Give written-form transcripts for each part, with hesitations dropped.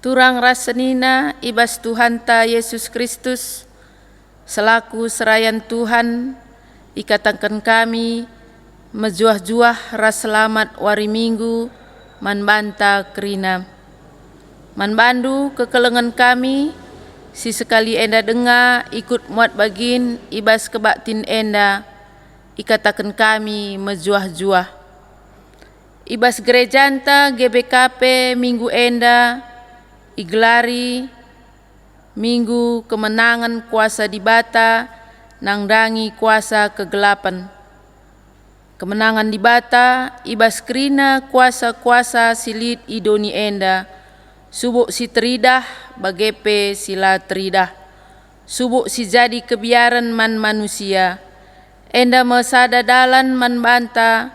turang rasenina ibas Tuhan ta Yesus Kristus, selaku serayan Tuhan, ikatakan kami, mejuah-juah ras selamat wari minggu, manbanta kerina. Manbandu kekelengan kami, si sekali enda denga ikut muat bagin ibas kebaktin enda, ikatakan kami mejuah-juah. Ibas gerejanta GBKP minggu enda, iglari minggu kemenangan kuasa di bata, nangdangi kuasa kegelapan. Kemenangan di bata, ibas kerina kuasa-kuasa silit idoni enda, subuk si teridah, bagepe sila teridah. Subuk si jadi kebiaran man manusia, enda mesada dalan man banta,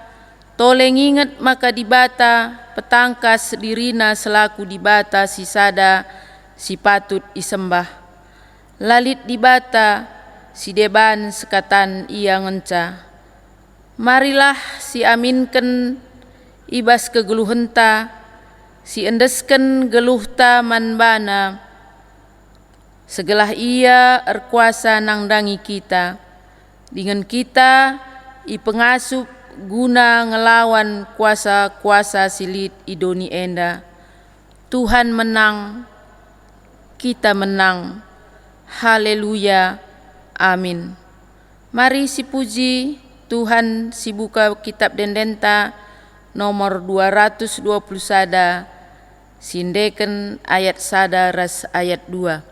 toleng ingat maka di bata, petangkas dirina selaku di bata si sada, si patut isembah. Lalit di bata, si deban sekatan ia ngenca. Marilah si aminken ibas kegeluhenta, si endesken geluhta manbana, segelah ia erkuasa nangdangi kita, dengan kita ipengasup guna ngelawan kuasa-kuasa silit idoni enda. Tuhan menang, kita menang. Haleluya, amin. Mari si puji Tuhan, si buka kitab Dendenta nomor 220 sada, sindeken ayat sada ras ayat 2.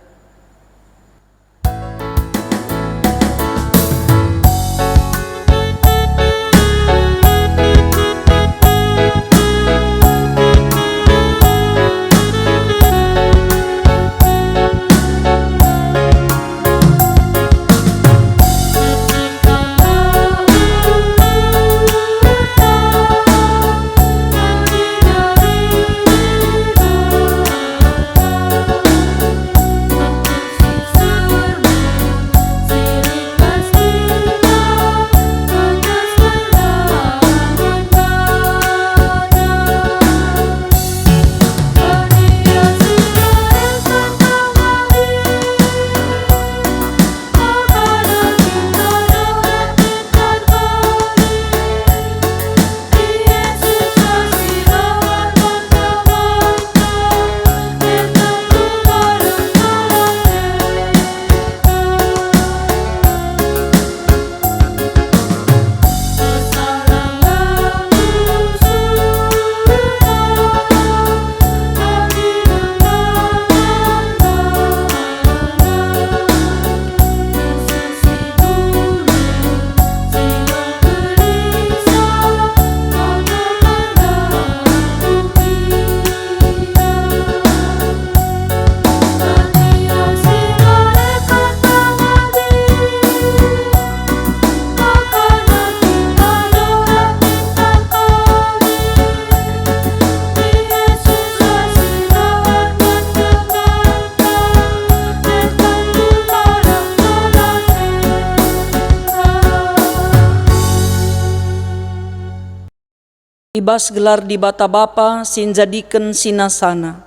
Ibas gelar di bata Bapa sinjadiken sinasana.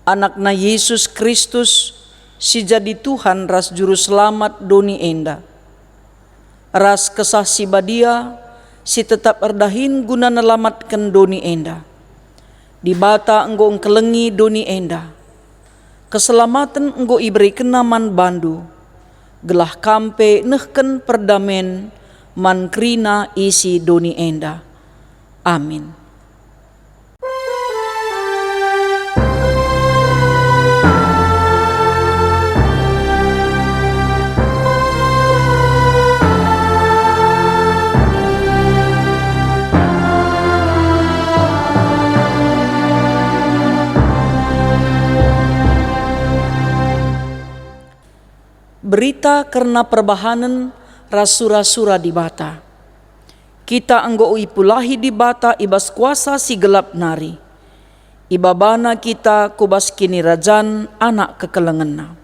Anakna Yesus Kristus si jadi Tuhan ras juru selamat doni enda. Ras kesah si badia si tetap erdahin guna nelamatkan doni enda. Di bata enggo engkelengi doni enda. Keselamatan enggo iberi kenaman bandu. Gelah kampe nehken perdamen man krina isi doni enda. Amin. Berita karena perbahanan rasura-sura di bata. Kita anggo ipulahi di bata ibas kuasa si gelap nari. Ibabana kita kubas kini rajan anak kekelengenna.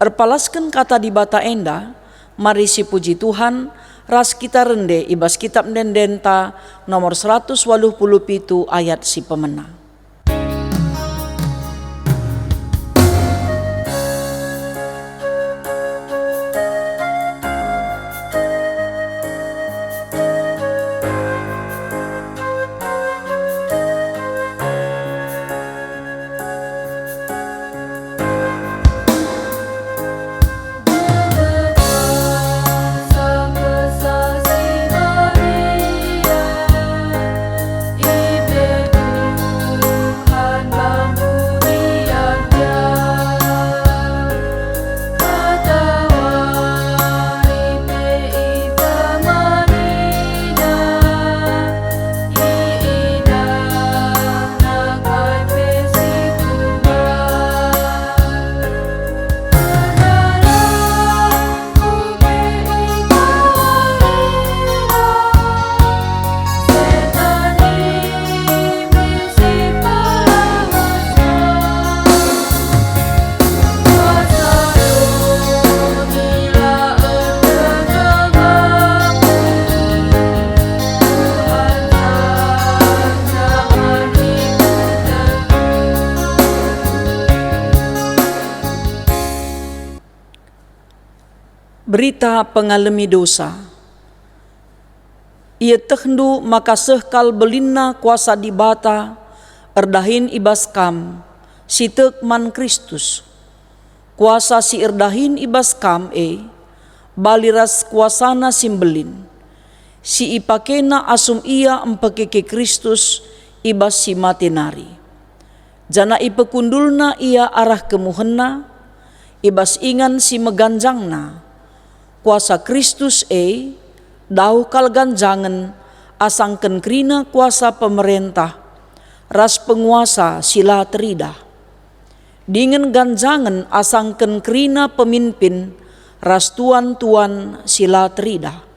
Erpalaskan kata di bata enda, mari si puji Tuhan, ras kita rende ibas kitab Dendenta nomor 187 ayat si pemena. Berita pengalami dosa. Ia tehndu maka sehkal belinna kuasa di bata erdahin ibas kam si tekman Kristus. Kuasa si erdahin ibas kam baliras kuasana simbelin. Si ipakena asum ia empekeke Kristus ibas si matenari. Jana ipekundulna ia arah kemuhenna ibas ingan si meganjangna. Kuasa Kristus dau kal ganjangan asangken krina kuasa pemerintah ras penguasa sila teridah. Dengan ganjangan asangken krina pemimpin ras tuan-tuan sila teridah.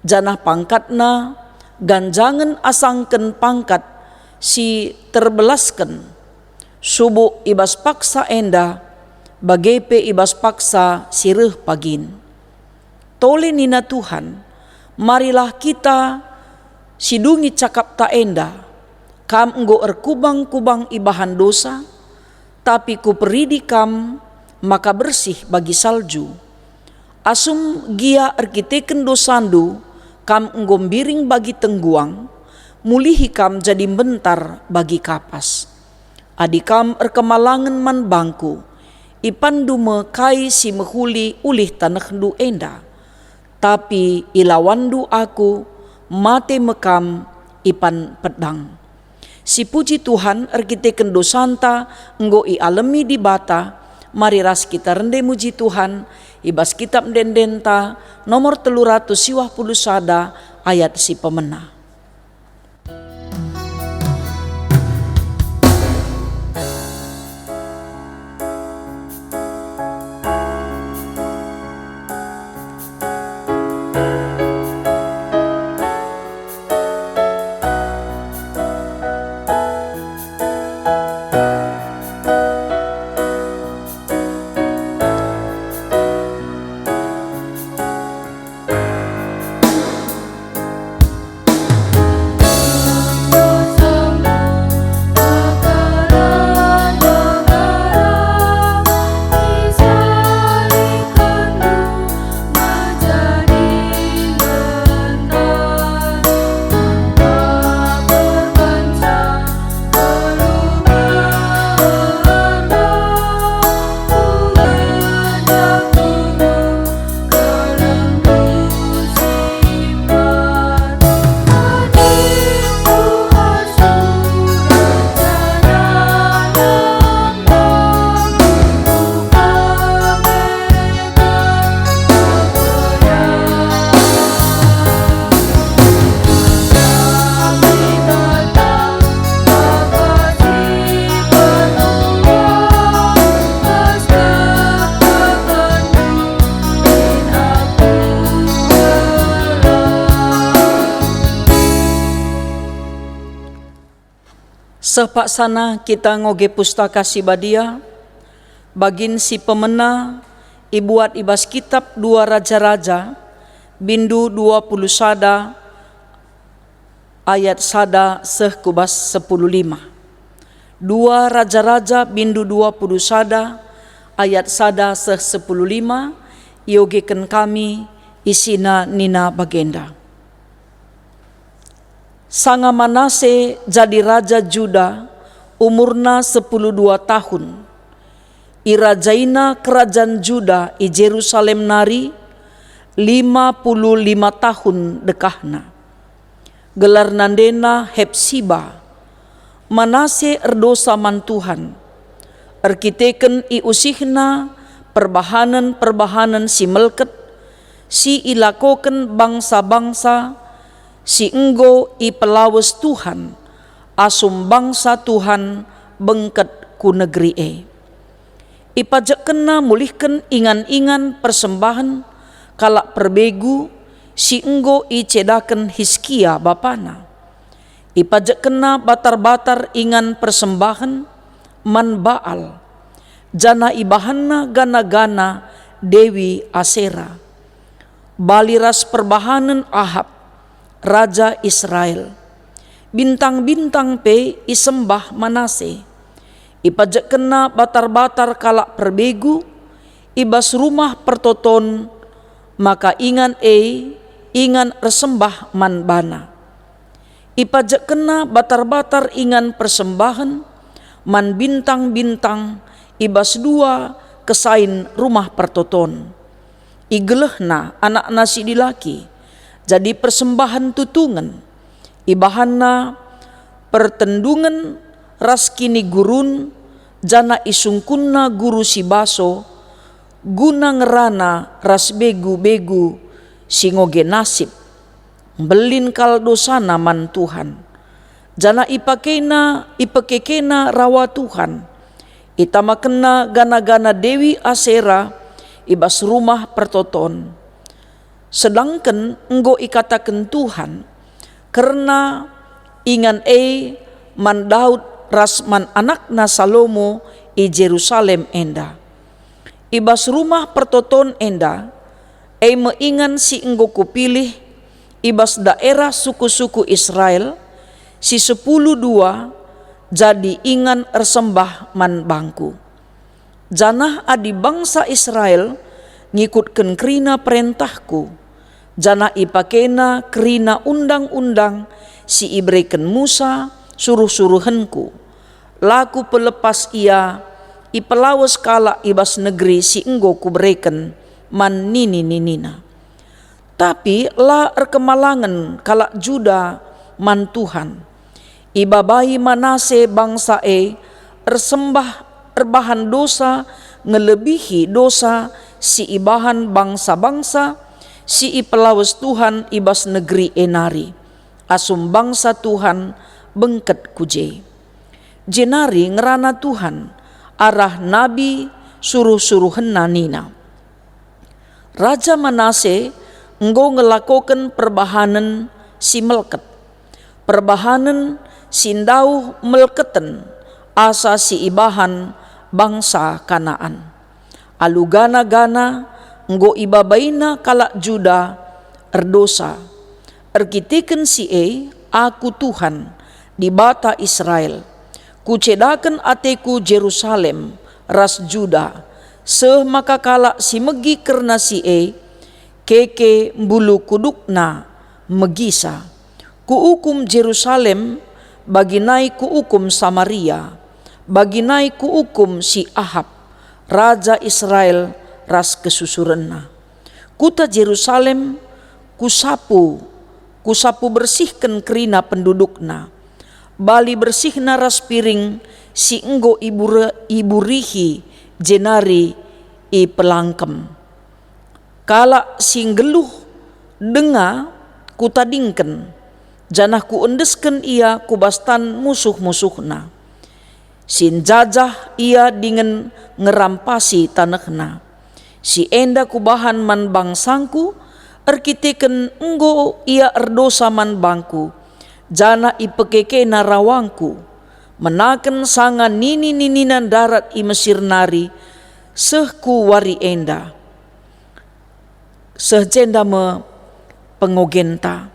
Janah pangkatna ganjangan asangken pangkat si terbelasken. Subuh ibas paksa enda bagepe ibas paksa sireh pagin. Tole nina Tuhan, marilah kita sidungi cakap ta enda, kam enggo erkubang-kubang ibahan dosa, tapi ku peridi kam maka bersih bagi salju. Asum gia erkiteken dosandu, kam enggo biring bagi tengguang, mulihi kam jadi bentar bagi kapas. Adikam erkemalangan man bangku, ipandu mekai si mehuli ulih tanah du enda. Tapi ilawandu aku mate mekam ipan pedang. Si puji Tuhan erkiteken dosanta enggo i alami di bata. Mari ras kita rende muji Tuhan ibas kitab dendenta nomor 350 ayat si pemena. Sepak sana kita ngoge pustaka si badia, bagin si pemena, ibuat ibas kitab 2 Raja-Raja, bindu 20 ayat sada seh kubas 15. 2 Raja-Raja bindu 20 ayat sada seh 15, iogeken kami isina nina bagenda. Sanga Manase jadi raja Juda umurna 12 tahun. Irajaina kerajaan Juda i Jerusalem nari 55 tahun dekahna. Gelar nandena Hepsiba. Manase erdosa man Tuhan. Erkiteken i usihna perbahanan si melket, si ilakoken bangsa-bangsa, si enggo i pelawes Tuhan, asum bangsa Tuhan bengket ku negeri Ipajakena mulihken ingan-ingan persembahan kalak perbegu, si enggo i cedaken Hizkia bapana. Ipajakena batar-batar ingan persembahan man Baal, jana ibahanna gana-gana Dewi Asera. Baliras perbahanan Ahab, Raja Israel. Bintang-bintang pe isembah Manase. Ipajakena batar-batar kalak perbegu, ibas rumah pertoton maka ingan resembah man bana. Ipajak kena batar-batar ingan persembahan, man bintang-bintang, ibas dua kesain rumah pertoton. Igelehna anak nasi dilaki, jadi persembahan tutungan. Ibahanna pertendungan raskini gurun, jana isungkunna guru si baso, guna ngerana ras begu-begu singoge nasib. Belin kal dosana man Tuhan. Jana ipakekena rawa Tuhan. Itamakena gana-gana Dewi Asera ibas rumah pertoton. Sedangkan enggo ikatakan Tuhan, karena ingan man Daud rasman anakna Salomo i Jerusalem enda. Ibas rumah pertoton enda, meingan si enggo kupilih ibas daerah suku-suku Israel, si 10 jadi ingan resembah man bangku. Janah adi bangsa Israel ngikutken kerina perintahku, jana ipakena kerina undang-undang si ibreken Musa suruh-suruhanku. Laku pelepas ia ipelawas kala ibas negeri si enggo kubreken man nini-ninina. Tapi la erkemalangan kala Juda man Tuhan. Ibabai Manase bangsa erbahan dosa ngelebihi dosa si ibahan bangsa-bangsa si ipelawas Tuhan ibas negeri enari. Asum bangsa Tuhan bengket kuje. Jenari ngerana Tuhan arah nabi suruh-suruhan nanina. Raja Manase enggo ngelakokan perbahanan si melket. Perbahanan sindau melketen asa si ibahan bangsa Kanaan. Alu gana-gana enggo ibabaina kalak Juda erdosa. Erkitiken si aku Tuhan di bata Israel. Kucedaken ateku Jerusalem ras Juda. Seh maka kalak si megi kerna si keke bulu kudukna megisa. Kuukum Jerusalem baginai kuukum Samaria, baginai kuukum si Ahab, raja Israel ras kesusurenna. Kuta Jerusalem kusapu bersihkan kerina pendudukna. Bali bersihna ras piring si enggo iburihi jenari i pelangkem. Kala si geluh denga kutadingken. Janah ku endesken ia kubastan musuh-musuhna. Sin jajah ia dengan ngerampasi tanahna. Si enda kubahan man bangsangku, erkiteken enggo ia erdosa man bangku. Jana ipekekena rawangku. Menaken sanga nini-nininan darat i Mesir nari, sehku wari enda. Sehjenda me pengogenta.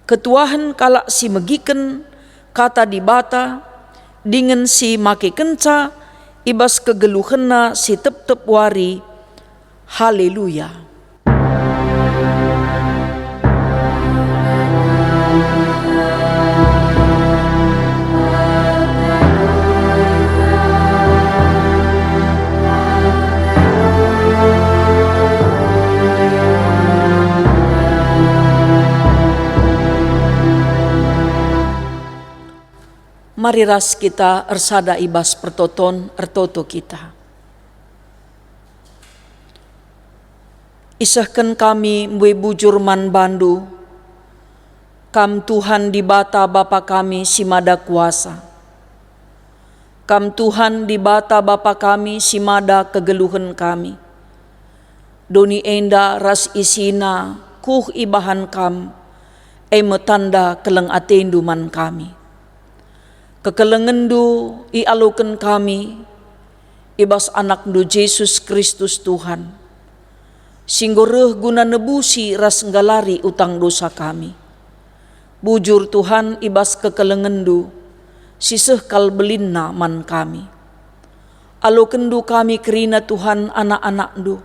Ketuahan kalak si megiken kata di bata dengan si make kenca ibas kegeluhena si tep-tep wari. Haleluya. Mari ras kita ersada ibas pertoton ertoto kita. Isahkan kami mbue bujur man bandu, kam Tuhan di bata Bapa kami si mada kuasa. Kam Tuhan di bata Bapa kami si mada kegeluhan kami. Doni enda ras isina kuh ibahan kam, metanda keleng atendu man kami. Kekelengendu ialukan kami ibas anakdu Yesus Kristus Tuhan. Singgoreh guna nebusi ras nggalari utang dosa kami. Bujur Tuhan ibas kekelengendu siseh kal belinna man kami. Alukendu kami kerina Tuhan anak-anakdu.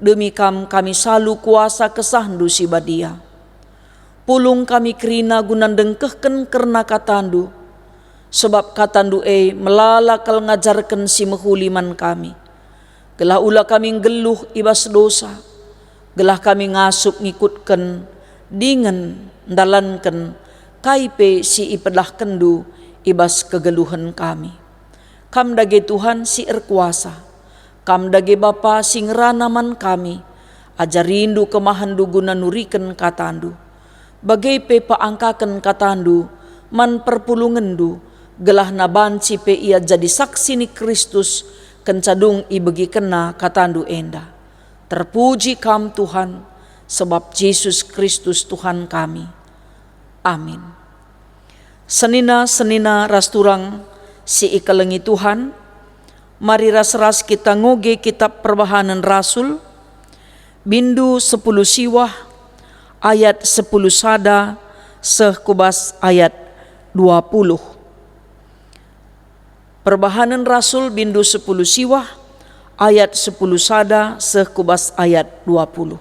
Demi kami salu kuasa kesahndu si badia. Pulung kami kerina gunan dengkehken kerna katandu, sebab katandu melala kal ngajarken si mehuliman kami. Gelah ula kami geluh ibas dosa, gelah kami ngasuk ngikutken, dingen dalanken, kaipe si ipedah kendu ibas kegeluhan kami. Kam dage Tuhan si erkuasa, kam dage Bapa sing ranaman kami, ajarindu kemahandu guna nuriken katandu. Bagai pe paangkaken katandu, man perpulungendu, gelah nabanci pe ia jadi saksi ni Kristus, kencadung ibegi kena katandu enda. Terpuji kam Tuhan, sebab Yesus Kristus Tuhan kami. Amin. Senina rasturang si ikalengi Tuhan, mari ras kita ngoge kitab Perbahanan Rasul, bindu 10 siwah, ayat 10 sada, sekubas ayat 20. Perbahanan Rasul bindu 10 siwah, ayat 10 sada, sekubas ayat 20.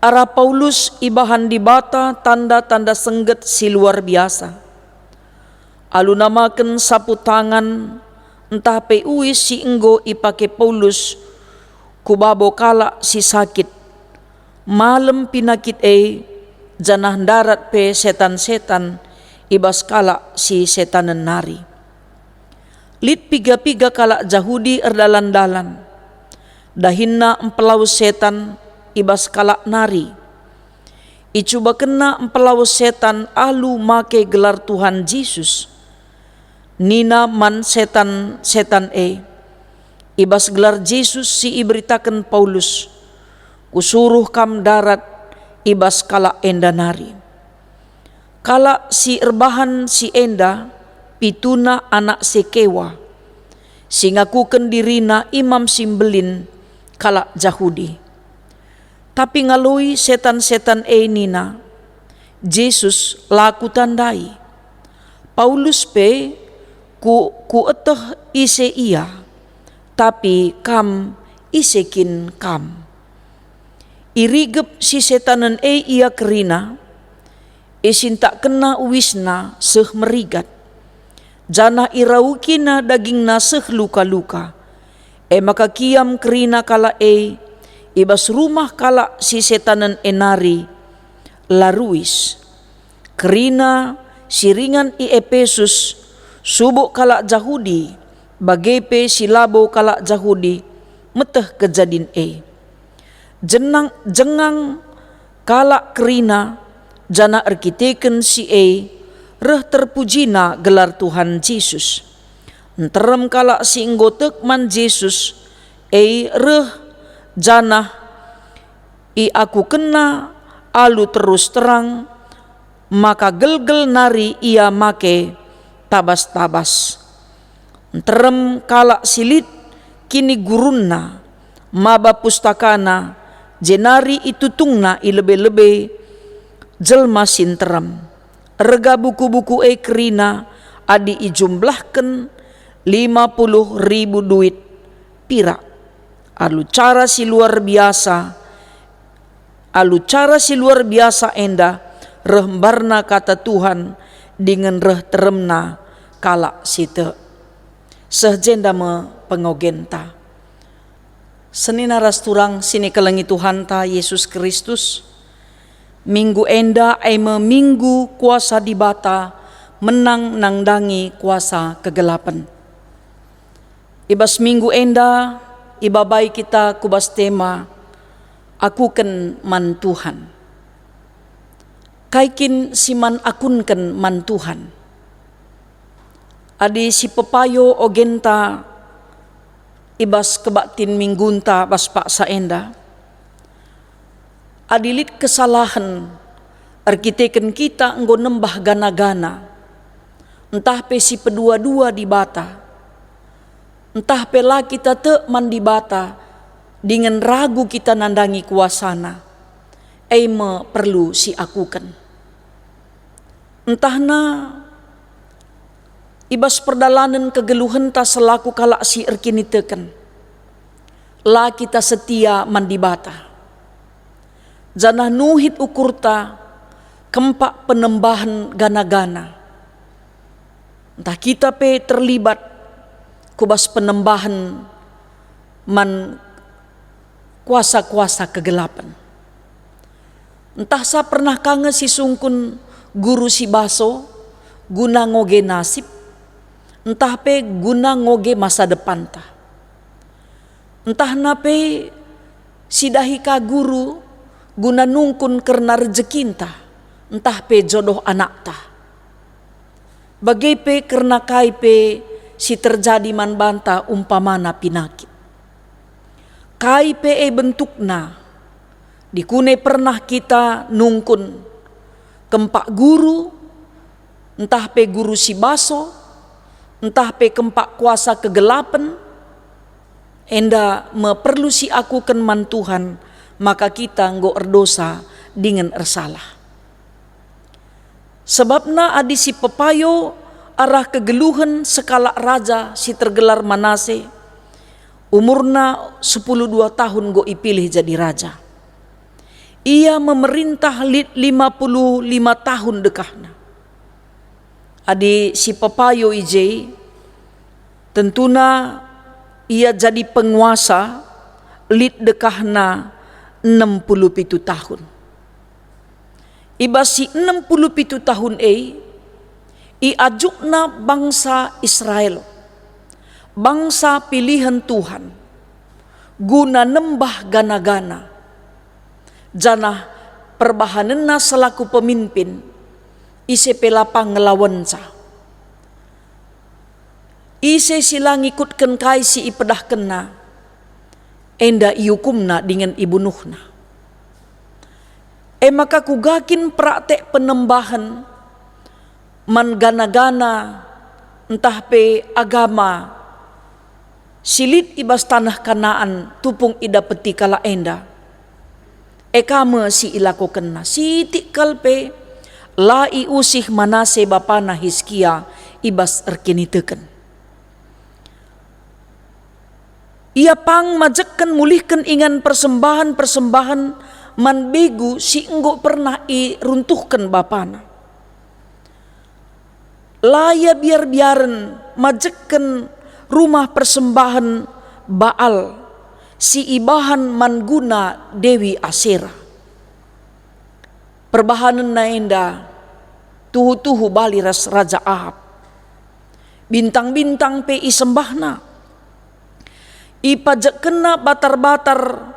Ara Paulus ibahan di bata tanda-tanda sengget si luar biasa. Alu namaken sapu tangan, entah pe uis si enggo ipake Paulus, kubabo kala si sakit. Malam pinakit janah darat pe setan-setan, ibas kala si setanen nari. Lit piga-piga kala Jahudi erdalan-dalan, dahinna empelau setan, ibas kala nari. Icuba kena empelawas setan alu make gelar Tuhan Yesus. Nina man setan ibas gelar Yesus si iberitakan Paulus. Kusuruh kam darat ibas kala enda nari. Kala si erbahan si enda pituna anak sekewa. Singakuken dirina imam simbelin kala Jahudi. Tapi ngalui setan-setan nina, Yesus laku tandai. Paulus pe ku eteh ise ia, tapi kam isekin kam. Irigep si setanen ia kerina, isin tak kena uwisna seh merigat. Jana iraukina dagingna seh luka-luka. Maka kiam kerina kala ibas rumah kala si setanen enari laruis. Kerina siringan Efesus subuk kala Jahudi, bagepe silabo kala Jahudi, meteh kejadin jengang kala kerina, jana arkiteken si reh terpujina gelar Tuhan Yesus. Enterem kala si inggotek man Yesus, reh jana aku kena alu terus terang, maka gel-gel nari ia make tabas-tabas. Terem kala silit kini gurunna, maba pustakana, jenari itutungna ilebe-lebe jelma sinterem. Rega buku-buku kerina adi ijumlahken 50.000 duit pirak. Alu cara si luar biasa enda rehembarna kata Tuhan dengan reh teremna kala site sehjenda me pengogenta. Senina rasturang sini kelengi Tuhan ta Yesus Kristus, minggu enda minggu kuasa di bata menang nangdangi kuasa kegelapan. Ibas minggu enda ibabai kita kubas tema aku ken man Tuhan. Kaikin siman akun ken man Tuhan. Adi si pepayo ogenta ibas kebatin minggunta bas pak saenda. Adilit kesalahan arkiteken kita enggo nembah gana-gana. Entah pe si pedua-dua di bata. Entah pela kita te mandi bata dengan ragu kita nandangi kuasana. Me perlu si akukan. Entahna ibas perdalanan kegeluhan ta selaku kala si erkini teken. la kita setia mandibata. Janah nuhit ukurta kempak penembahan gana-gana. Entah kita pe terlibat kubas penembahan man kuasa-kuasa kegelapan. Entah sa pernah kangen si sungkun guru si baso guna ngoge nasib, entah pe guna ngoge masa depan ta. Entah nape sidahi ka guru guna nungkun karena rezekinta, entah pe jodoh anak ta. Bagai pe karena kai pe si terjadi man banta umpamana pinakit. Kai pe bentukna dikune pernah kita nungkun kempak guru, entah pe guru si baso, entah pe kempak kuasa kegelapan, enda meperlu si akukan man Tuhan, maka kita nggo erdosa dengan ersalah. Sebabna adi si pepayo arah kegeluhan sekala raja si tergelar Manase, umurna 12 tahun go ipilih jadi raja. Ia memerintah 55 tahun dekahna. Adi si pepayo ije tentuna ia jadi penguasa lid dekahna 67 tahun. Iba si 67 tahun iajukna bangsa Israel, bangsa pilihan Tuhan, guna nembah gana-gana. Janah perbahanenna selaku pemimpin, ise pelapang ngelawanca. Ise silang ikutkan kai si ipedah kena, enda iukumna dengan ibunuhna. Maka kugakin praktek penembahan man gana-gana entah pe agama silit ibas tanah Kanaan tupung ida peti kala enda. Kama si ilako kena si tikal pe la iusih Manase bapana Hizkia ibas erkiniteken. Ia pang majekken mulihkan ingan persembahan-persembahan man begu si enggo pernah runtuhkan bapana. Laya biar-biaren majekken rumah persembahan Baal si ibahan man guna Dewi Asera. Perbahanan naenda tuhu-tuhu baliras Raja Ahab. Bintang-bintang pe isembahna. Ipajak kena batar-batar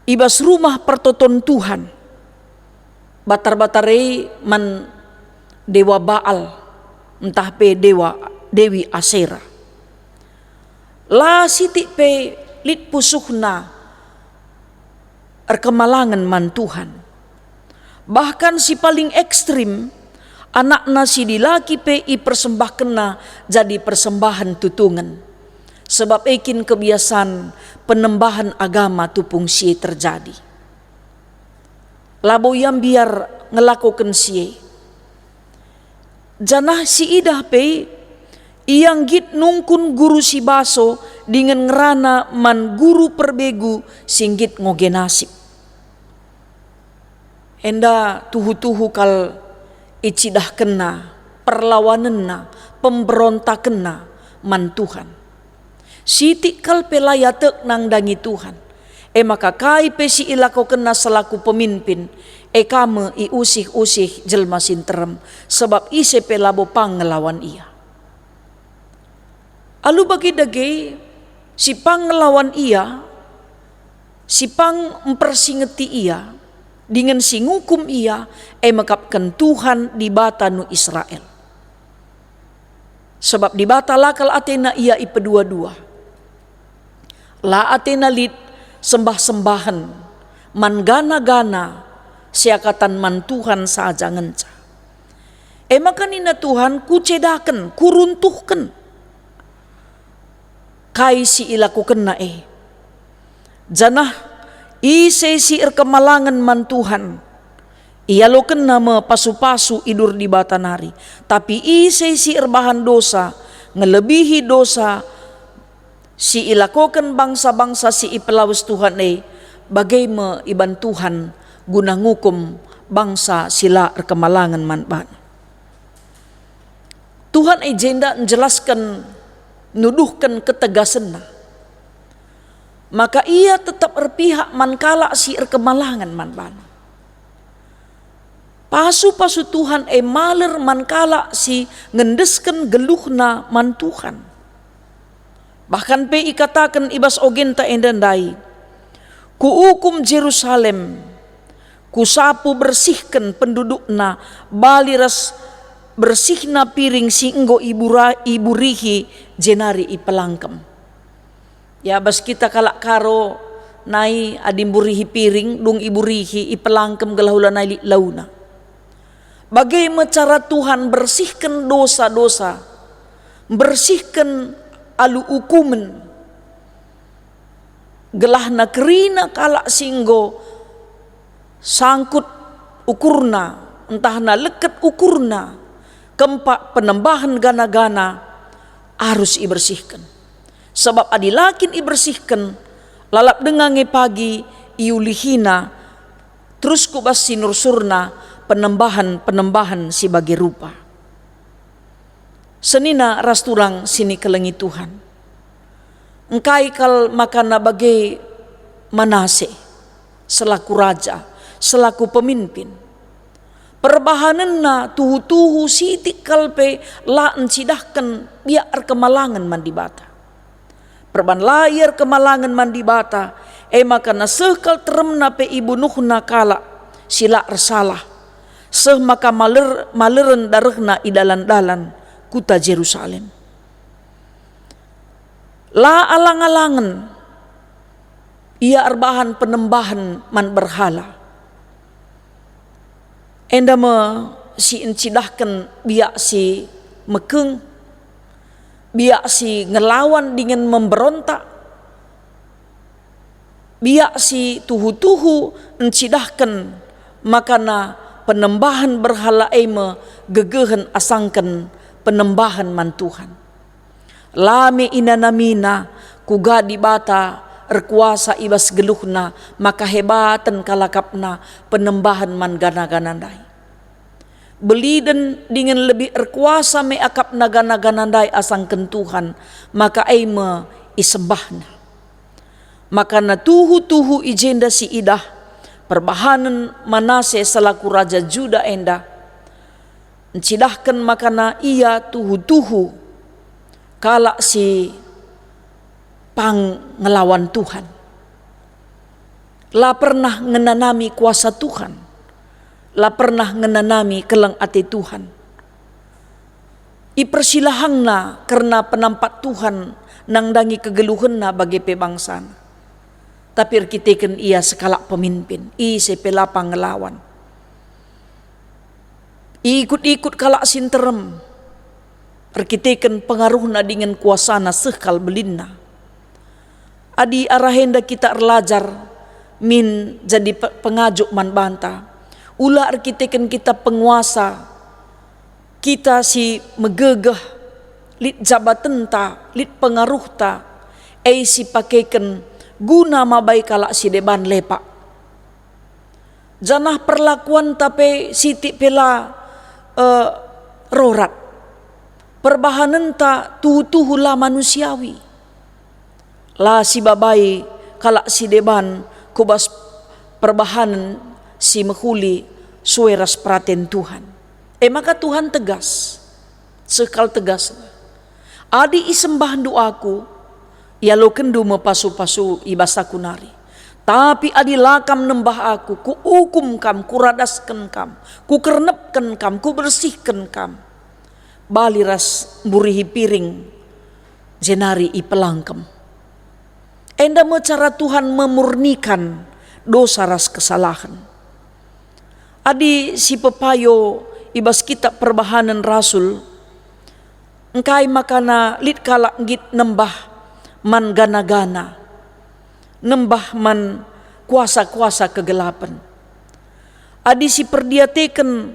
ibas rumah pertoton Tuhan. Batar-batare man dewa Baal, entah pe Dewi Asera. La siti pe lit pusuhna erkemalangan man Tuhan. Bahkan si paling ekstrim anakna si dilaki pe ipersembahkena jadi persembahan tutungan. Sebab ekin kebiasaan penembahan agama tupung sie terjadi. Labo yang biar ngelakukan sie. Janah si idah pe iyang git nungkun guru si baso dengan ngerana man guru perbegu singgit ngoge nasib. Enda tuhu-tuhu kal icidah kena perlawanenna pemberontakenna man Tuhan. Siti kal pelayatek nang dangi Tuhan. Maka kai pe si ilako kena selaku pemimpin. Kame iusih-usih jelma sinterem. Sebab ise pelabo pang ngelawan ia. Alu bagi dage si pang ngelawan ia, si pang mempersingeti ia, dengan si ngukum ia, makapkan Tuhan di bata nu Israel. Sebab di bata lakal atena ia ipedua-dua. La atena lit sembah-sembahan man gana-gana siakatan man Tuhan saja ngenca. Maka nina Tuhan kucedaken, kuruntuhken kai si ilakuken na janah ise si erkemalangan man Tuhan. Ia lo kena me pasu-pasu idur di batanari. Tapi ise si erbahan dosa ngelebihi dosa si ilakokan bangsa-bangsa si ipelawas Tuhan bagaimana iban Tuhan guna ngukum bangsa sila kemalangan manban. Tuhan jenda menjelaskan nuduhkan ketegasan, maka ia tetap berpihak mankala si kemalangan manban. Pasu Tuhan maler mankala si ngendeskan geluhna man Tuhan. Bahkan ikatakan ibas ogenta endandai, kuukum Jerusalem, kusapu bersihkan pendudukna, baliras bersihna piring singgo ibu rihi jenari ipelangkem. Ya bas kita kalak karo nai adimburihi piring dung ibu rihi ipelangkem gelahula nai launa. Bagaimana cara Tuhan bersihkan dosa-dosa, bersihkan alu ukumen, gelahna kerina kalak singgo sangkut ukurna, entahna leket ukurna, kempak penembahan gana-gana harus ibersihkan. Sebab adilakin ibersihkan, lalap dengange pagi iulihina, terus kubas sinur surna penembahan si bagi rupa. Senina rasturang sini kelengi Tuhan. Engkai kal makana bagai Manase selaku raja, selaku pemimpin. Perbahanenna tuhu-tuhu sitik kalpe la encidahkan biar kemalangan mandibata. Perban layar kemalangan mandibata makana sekal teremna pe ibu nuhna kala sila ersalah. Seh maka maleren darahna idalan-dalan kuta Jerusalem. La alang-alangan ia arbahan penembahan man berhala. Endama si encidahkan biak si mekeng, biak si ngelawan dengan memberontak, biak si tuhu-tuhu encidahkan makana penembahan berhala gegehen asangkan penembahan man Tuhan. Lame inanamina kuga di bata erkuasa ibas geluhna maka hebatan kalakapna penembahan man gana-ganandai. Beliden dengan lebih erkuasa me akap nagana-ganandai asangkan Tuhan maka isembahna. Maka na tuhu-tuhu ijenda si idah perbahanan Manase selaku raja Juda encidahkan makana ia tuhu-tuhu kalak si pang ngelawan Tuhan. La pernah ngenanami kuasa Tuhan. La pernah ngenanami kelang ati Tuhan. Ipersilahangna karena penampak Tuhan nangdangi kegeluhanna bagi pebangsan. Tapi arkiteken ia sekalak pemimpin. Sepelapang ngelawan. Ikut-ikut kalak sinterem. Arkiteken pengaruhna dengan kuasana sekal belinna. Adi arahenda kita erlajar min jadi pengajuk man banta. Ula arkiteken kita penguasa. Kita si megegeh lit jabatenta, lit pengaruhta. Si pakaikan guna mabai kalak si deban lepak. Janah perlakuan tapi siti pela rorat. Perbahanan ta tuhu-tuhu la manusiawi. La si babai kalak si deban kubas perbahanan si mehuli sueras praten Tuhan. Maka Tuhan tegas. Sekal tegas. Adi isembah doaku ya lo kendu mepasu-pasu ibasaku nari. Tapi adi lakam nembah aku, ku ukum kam, ku radaskan kam, ku kernepkan kam, ku bersihkan kam. Baliras burihi piring, jenari ipelangkem. Enda cara Tuhan memurnikan dosa ras kesalahan. Adi si pepayo ibas kitab perbahanan Rasul, engkai makana lit kalak git nembah man gana-gana, nembah man kuasa-kuasa kegelapan. Adi si perdiateken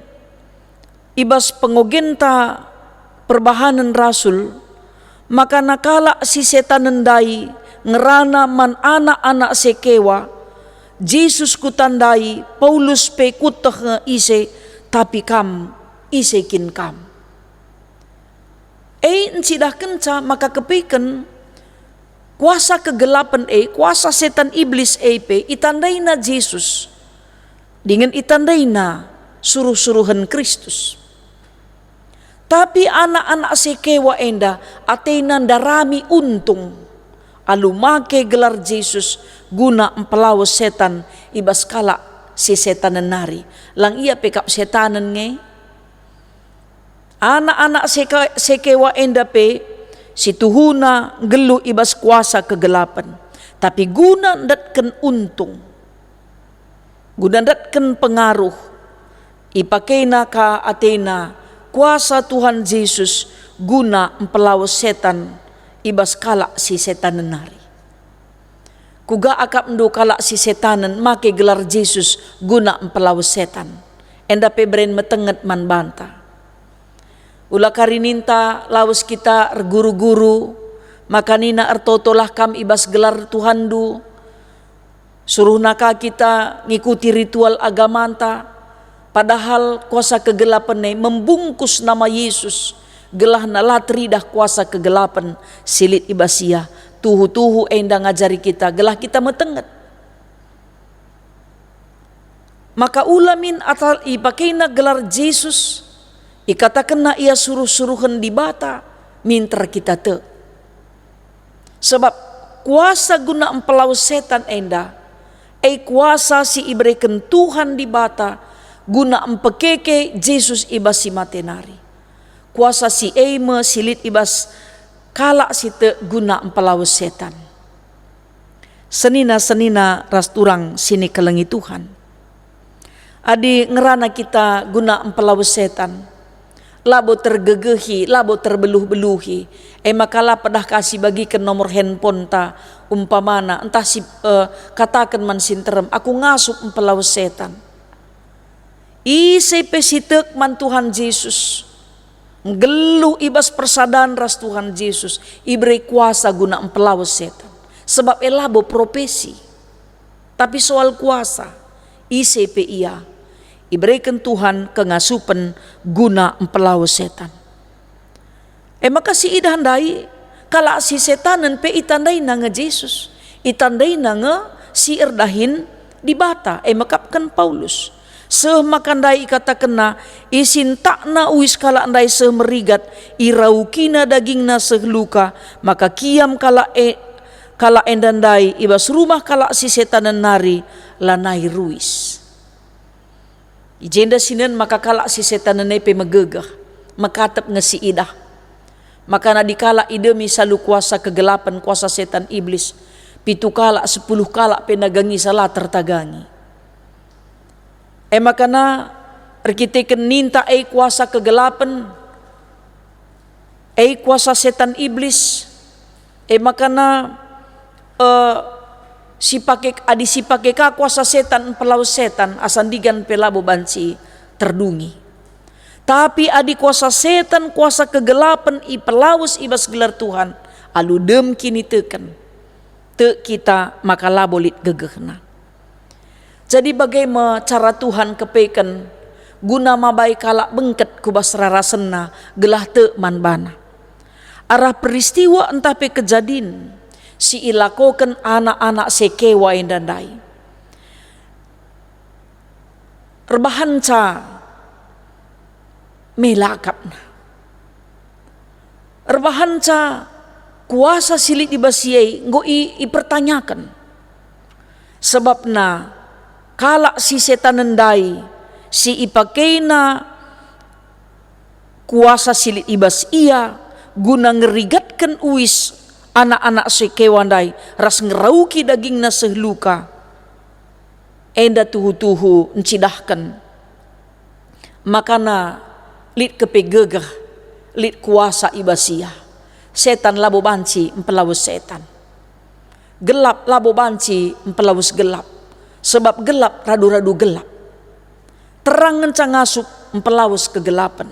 ibas pengogenta perbahanan Rasul Maka nakala si setan nendai ngerana man anak-anak sekewa, Jesus kutandai Paulus pe kutah ise, tapi kam isekin kam. Encidah kenca maka kepiken kuasa kegelapan kuasa setan iblis pe itandaina Jesus dengan itandaina suruh-suruhan Kristus. Tapi anak-anak sekewa enda atena darami untung alumake gelar Jesus guna empelawas setan ibas kala si setan nari lang ia pekap setanan nge. Anak-anak sekewa enda pe si tuhuna gelu ibas kuasa kegelapan, tapi guna ndatken untung, guna ndatken pengaruh, ipakena ka atena kuasa Tuhan Yesus guna empelawas setan ibas kala si setan nari. Kuga akap ndo kala si setanan make gelar Jesus guna empelawas setan. Enda pe beren metenget man banta. Ula karininta lawas kita guru-guru, makanina ertotolah kam ibas gelar Tuhandu. Suruh naka kita ngikuti ritual agamanta, padahal kuasa kegelapan membungkus nama Yesus. Gelah nalatri dah kuasa kegelapan silit ibasia. Tuhu-tuhu enda ngajari kita, gelah kita metenget. Maka ulamin atal ipakena gelar Jesus, ikatakan ia suruh-suruhan di bata, minter kita te. Sebab kuasa guna empelawas setan enda, kuasa si ibreken Tuhan di bata, guna empekeke Jesus ibas si matenari. Kuasa si eime silit ibas kala si te guna empelawas setan. Senina-senina ras turang sini kelengi Tuhan. Adi ngerana kita guna empelawas setan, labo tergegehi, labo terbeluh-beluhi. Makala pedah kasih bagikan nomor handphone ta umpamana entah si katakan man sinterem aku ngasup empelawas setan. Ise pesitek man Tuhan Yesus. Geluh ibas persadaan ras Tuhan Yesus iberi kuasa guna empelawas setan. Sebab elabo profesi. Tapi soal kuasa ise pe ia iberikan Tuhan kengasupan guna empelawas setan. Maka si idandai kala si setanan pe itandai nanga Jesus, itandai nanga si erdahin di bata. Makapkan Paulus semakandai katakanna isin takna uis kala andai semerigat iraukina dagingna sehluka, maka kiam kala endandai ibas rumah kala si setanan nari lanai ruis. Ijenda sinen maka kala si setan nepe megegah, makatap ngesi idah. Maka nadikala ide misalu kuasa kegelapan, kuasa setan iblis, 7 kala 10 kala penagangi salah tertagangi. Makana arkiteken ninta kuasa kegelapan, kuasa setan iblis, makana si pake ka kuasa setan pelawas setan asandigan pelabo banci terdungi. Tapi adi kuasa setan kuasa kegelapan pelawas ibas gelar Tuhan alu dem kini teken te kita maka labolit gegehna. Jadi bagaimana cara Tuhan kepeken guna mabai kalak bengket kubas rarasenna gelah te manbana. Arah peristiwa entah pe kejadin si ilakokan anak-anak sekewa endandai. Rebahanca melakapna. Rebahanca kuasa silit dibasiai ngoi ipertanyakan. Sebabna kala si setan nendai si ipakena kuasa silit ibas ia guna ngerigatkan uis anak-anak sekewandai ras ngerauki dagingna sehluka. Enda tuhu-tuhu encidahkan. Makana lit kepegegah, lit kuasa ibasia. Setan labo banci empelawas setan. Gelap labo banci empelawas gelap. Sebab gelap radu-radu gelap. Terang ngencang ngasup empelawas kegelapan.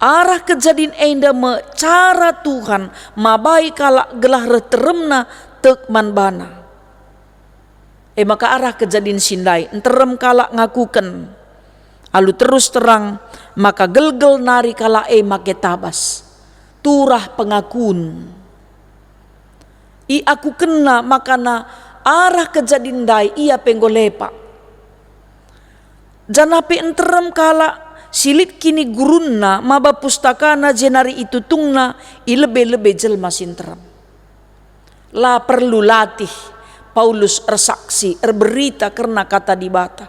Arah kejadian enda me cara Tuhan mabai kalak gelah reteremna tekman bana. Maka arah kejadian sindai enterem kalak ngakuken. Alu terus terang maka gelgel nari kalak make tabas. Turah pengakun. I aku kena makana arah kejadian dai ia penggolepa. Janapi enterem kalak silit kini gurunna maba pustakana jenari itu tungna i lebe-lebe jelma sinterem. La perlu latih Paulus ersaksi erberita karena kata di bata.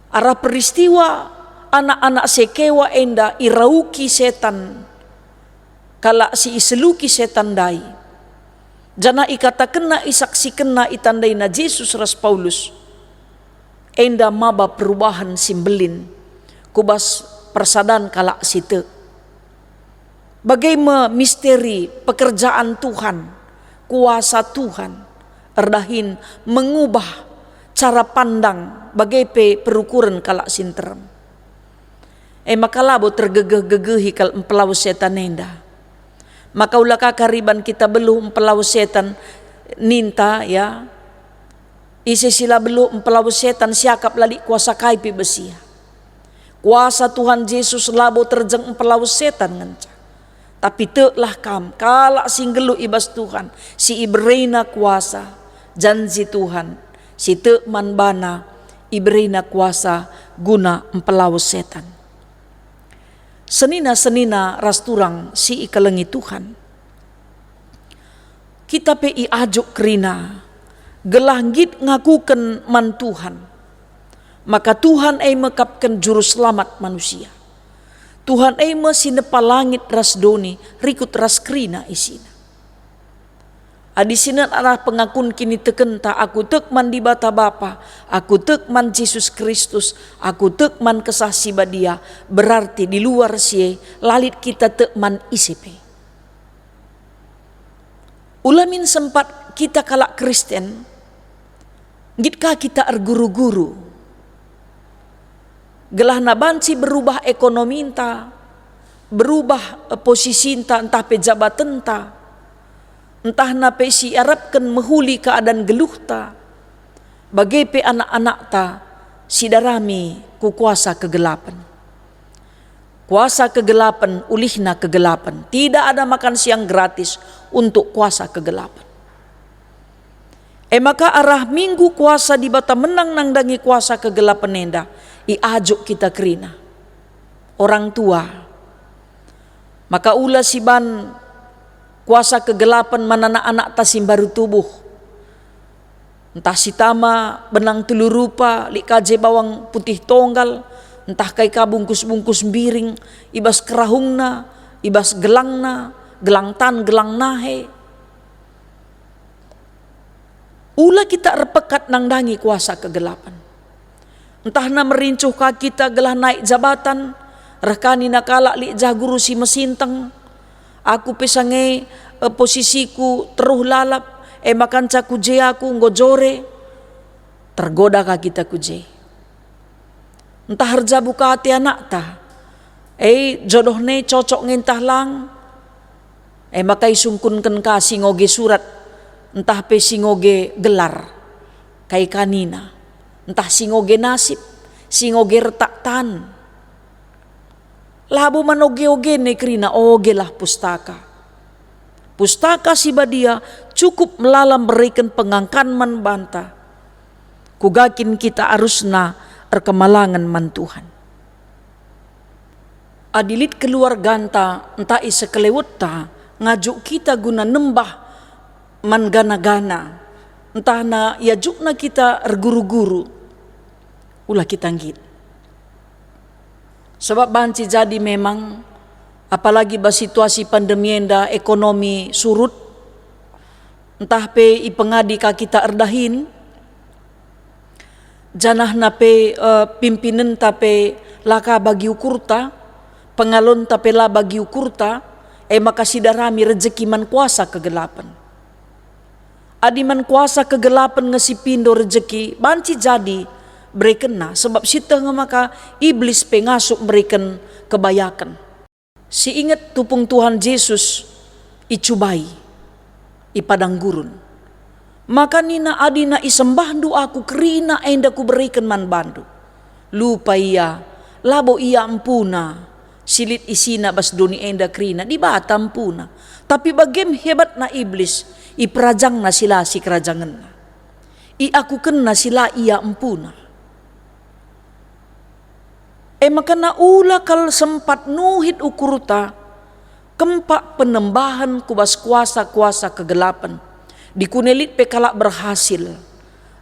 Arah peristiwa anak-anak sekewa enda irauki setan kala si iseluki setan dai. Jana ikata kena isaksi kena itandai na Yesus ras Paulus. Enda maba perubahan simbelin kubas persadan kala site. Bagaimana misteri pekerjaan Tuhan, kuasa Tuhan erdahin mengubah cara pandang bagai perukuran kala sinterem. Maka labo tergegeh-gegehi kal empelau setan enda. Maka ulah kakariban kita belum empelau setan ninta ya. Isi sila belum empelawu setan siakap lali kuasa kaipi besia. Kuasa Tuhan Yesus labo terjeng empelawu setan ngenca. Tapi teklah kam kalak singgelu ibas Tuhan si ibreina kuasa janji Tuhan si tekman bana ibreina kuasa guna empelawu setan. Senina-senina rasturang si ikalengi Tuhan. Kita pe ajuk kerina gelanggit ngakuken man Tuhan. Maka Tuhan ay mekapkan juru selamat manusia. Tuhan ay mesinepa langit ras doni rikut ras krina isina. Adisinan arah pengakun kini tekenta aku tekman di bata Bapa, aku tekman Yesus Kristus, aku tekman kesah sibadia, berarti di luar sie lalit kita tekman ICP. Ulamin sempat kita kalak Kristen, gitkah kita erguru-guru. Gelah nabanci berubah ekonomi entah, berubah posisi entah pejabat entah nape si Arabkan mehuli keadaan geluh ta, bagai pe anak-anak ta si darami ku kuasa kegelapan. Kuasa kegelapan ulihna kegelapan. Tidak ada makan siang gratis untuk kuasa kegelapan. Maka arah minggu kuasa di bata menang nangdangi kuasa kegelapan nenda ajuk kita kerina orang tua. Maka ula siban kuasa kegelapan manana anak tasim baru tubuh. Entah sitama benang telur rupa li kaje bawang putih tonggal, entah kai kabungkus-bungkus biring, ibas kerahungna, ibas gelangna, gelang tan, gelang nahe. Ula kita repekat nangdangi kuasa kegelapan. Entah na merincuh ka kita gelah naik jabatan, rekani nakala li jaguru si mesinteng, aku pesange posisiku teruh lalap, makan caku je aku ngojore, tergoda ka kita kuje. Entah harja buka hati anak ta, jodohne cocok ngentah lang, makai sungkunken ka singoge surat, entah pe singoge gelar, kai kanina, entah singoge nasib, singoge retak tan. Labu manoge-oge nekrina oge lah pustaka. Pustaka si badia cukup melalam berikan pengangkan man banta. Kugakin kita arusna erkemalangan man Tuhan. Adilit keluarga entah isa kelewut ta ngajuk kita guna nembah man gana-gana. Entah na yajukna kita erguru-guru. Ulah kita nggit. Sebab banci jadi memang apalagi ba situasi pandemi enda ekonomi surut, entah pe ipengadi ka kita erdahin, janah na pe pimpinan tape laka bagi ukurta, pengalon tape la bagi ukurta, maka sidarami rezeki man kuasa kegelapan. Adi man kuasa kegelapan ngasipindo rezeki, banci jadi berikan na, sebab sita nga maka iblis pengasuk berikan kebayakan. Si ingat tupung Tuhan Yesus icubai ipadang gurun. Maka nina adina isembahdu aku kerina enda ku berikan man bandu. Lupa ia, labo ia ampuna, silit isina bas doni enda kerina, di bata ampuna. Tapi bagem hebat na iblis, iperajang na sila si kerajangan na. Iakuken na sila ia ampuna. Maka na ula kal sempat nuhit ukuruta, kempak penembahan kubas kuasa-kuasa kegelapan. Dikunelit pekalak berhasil,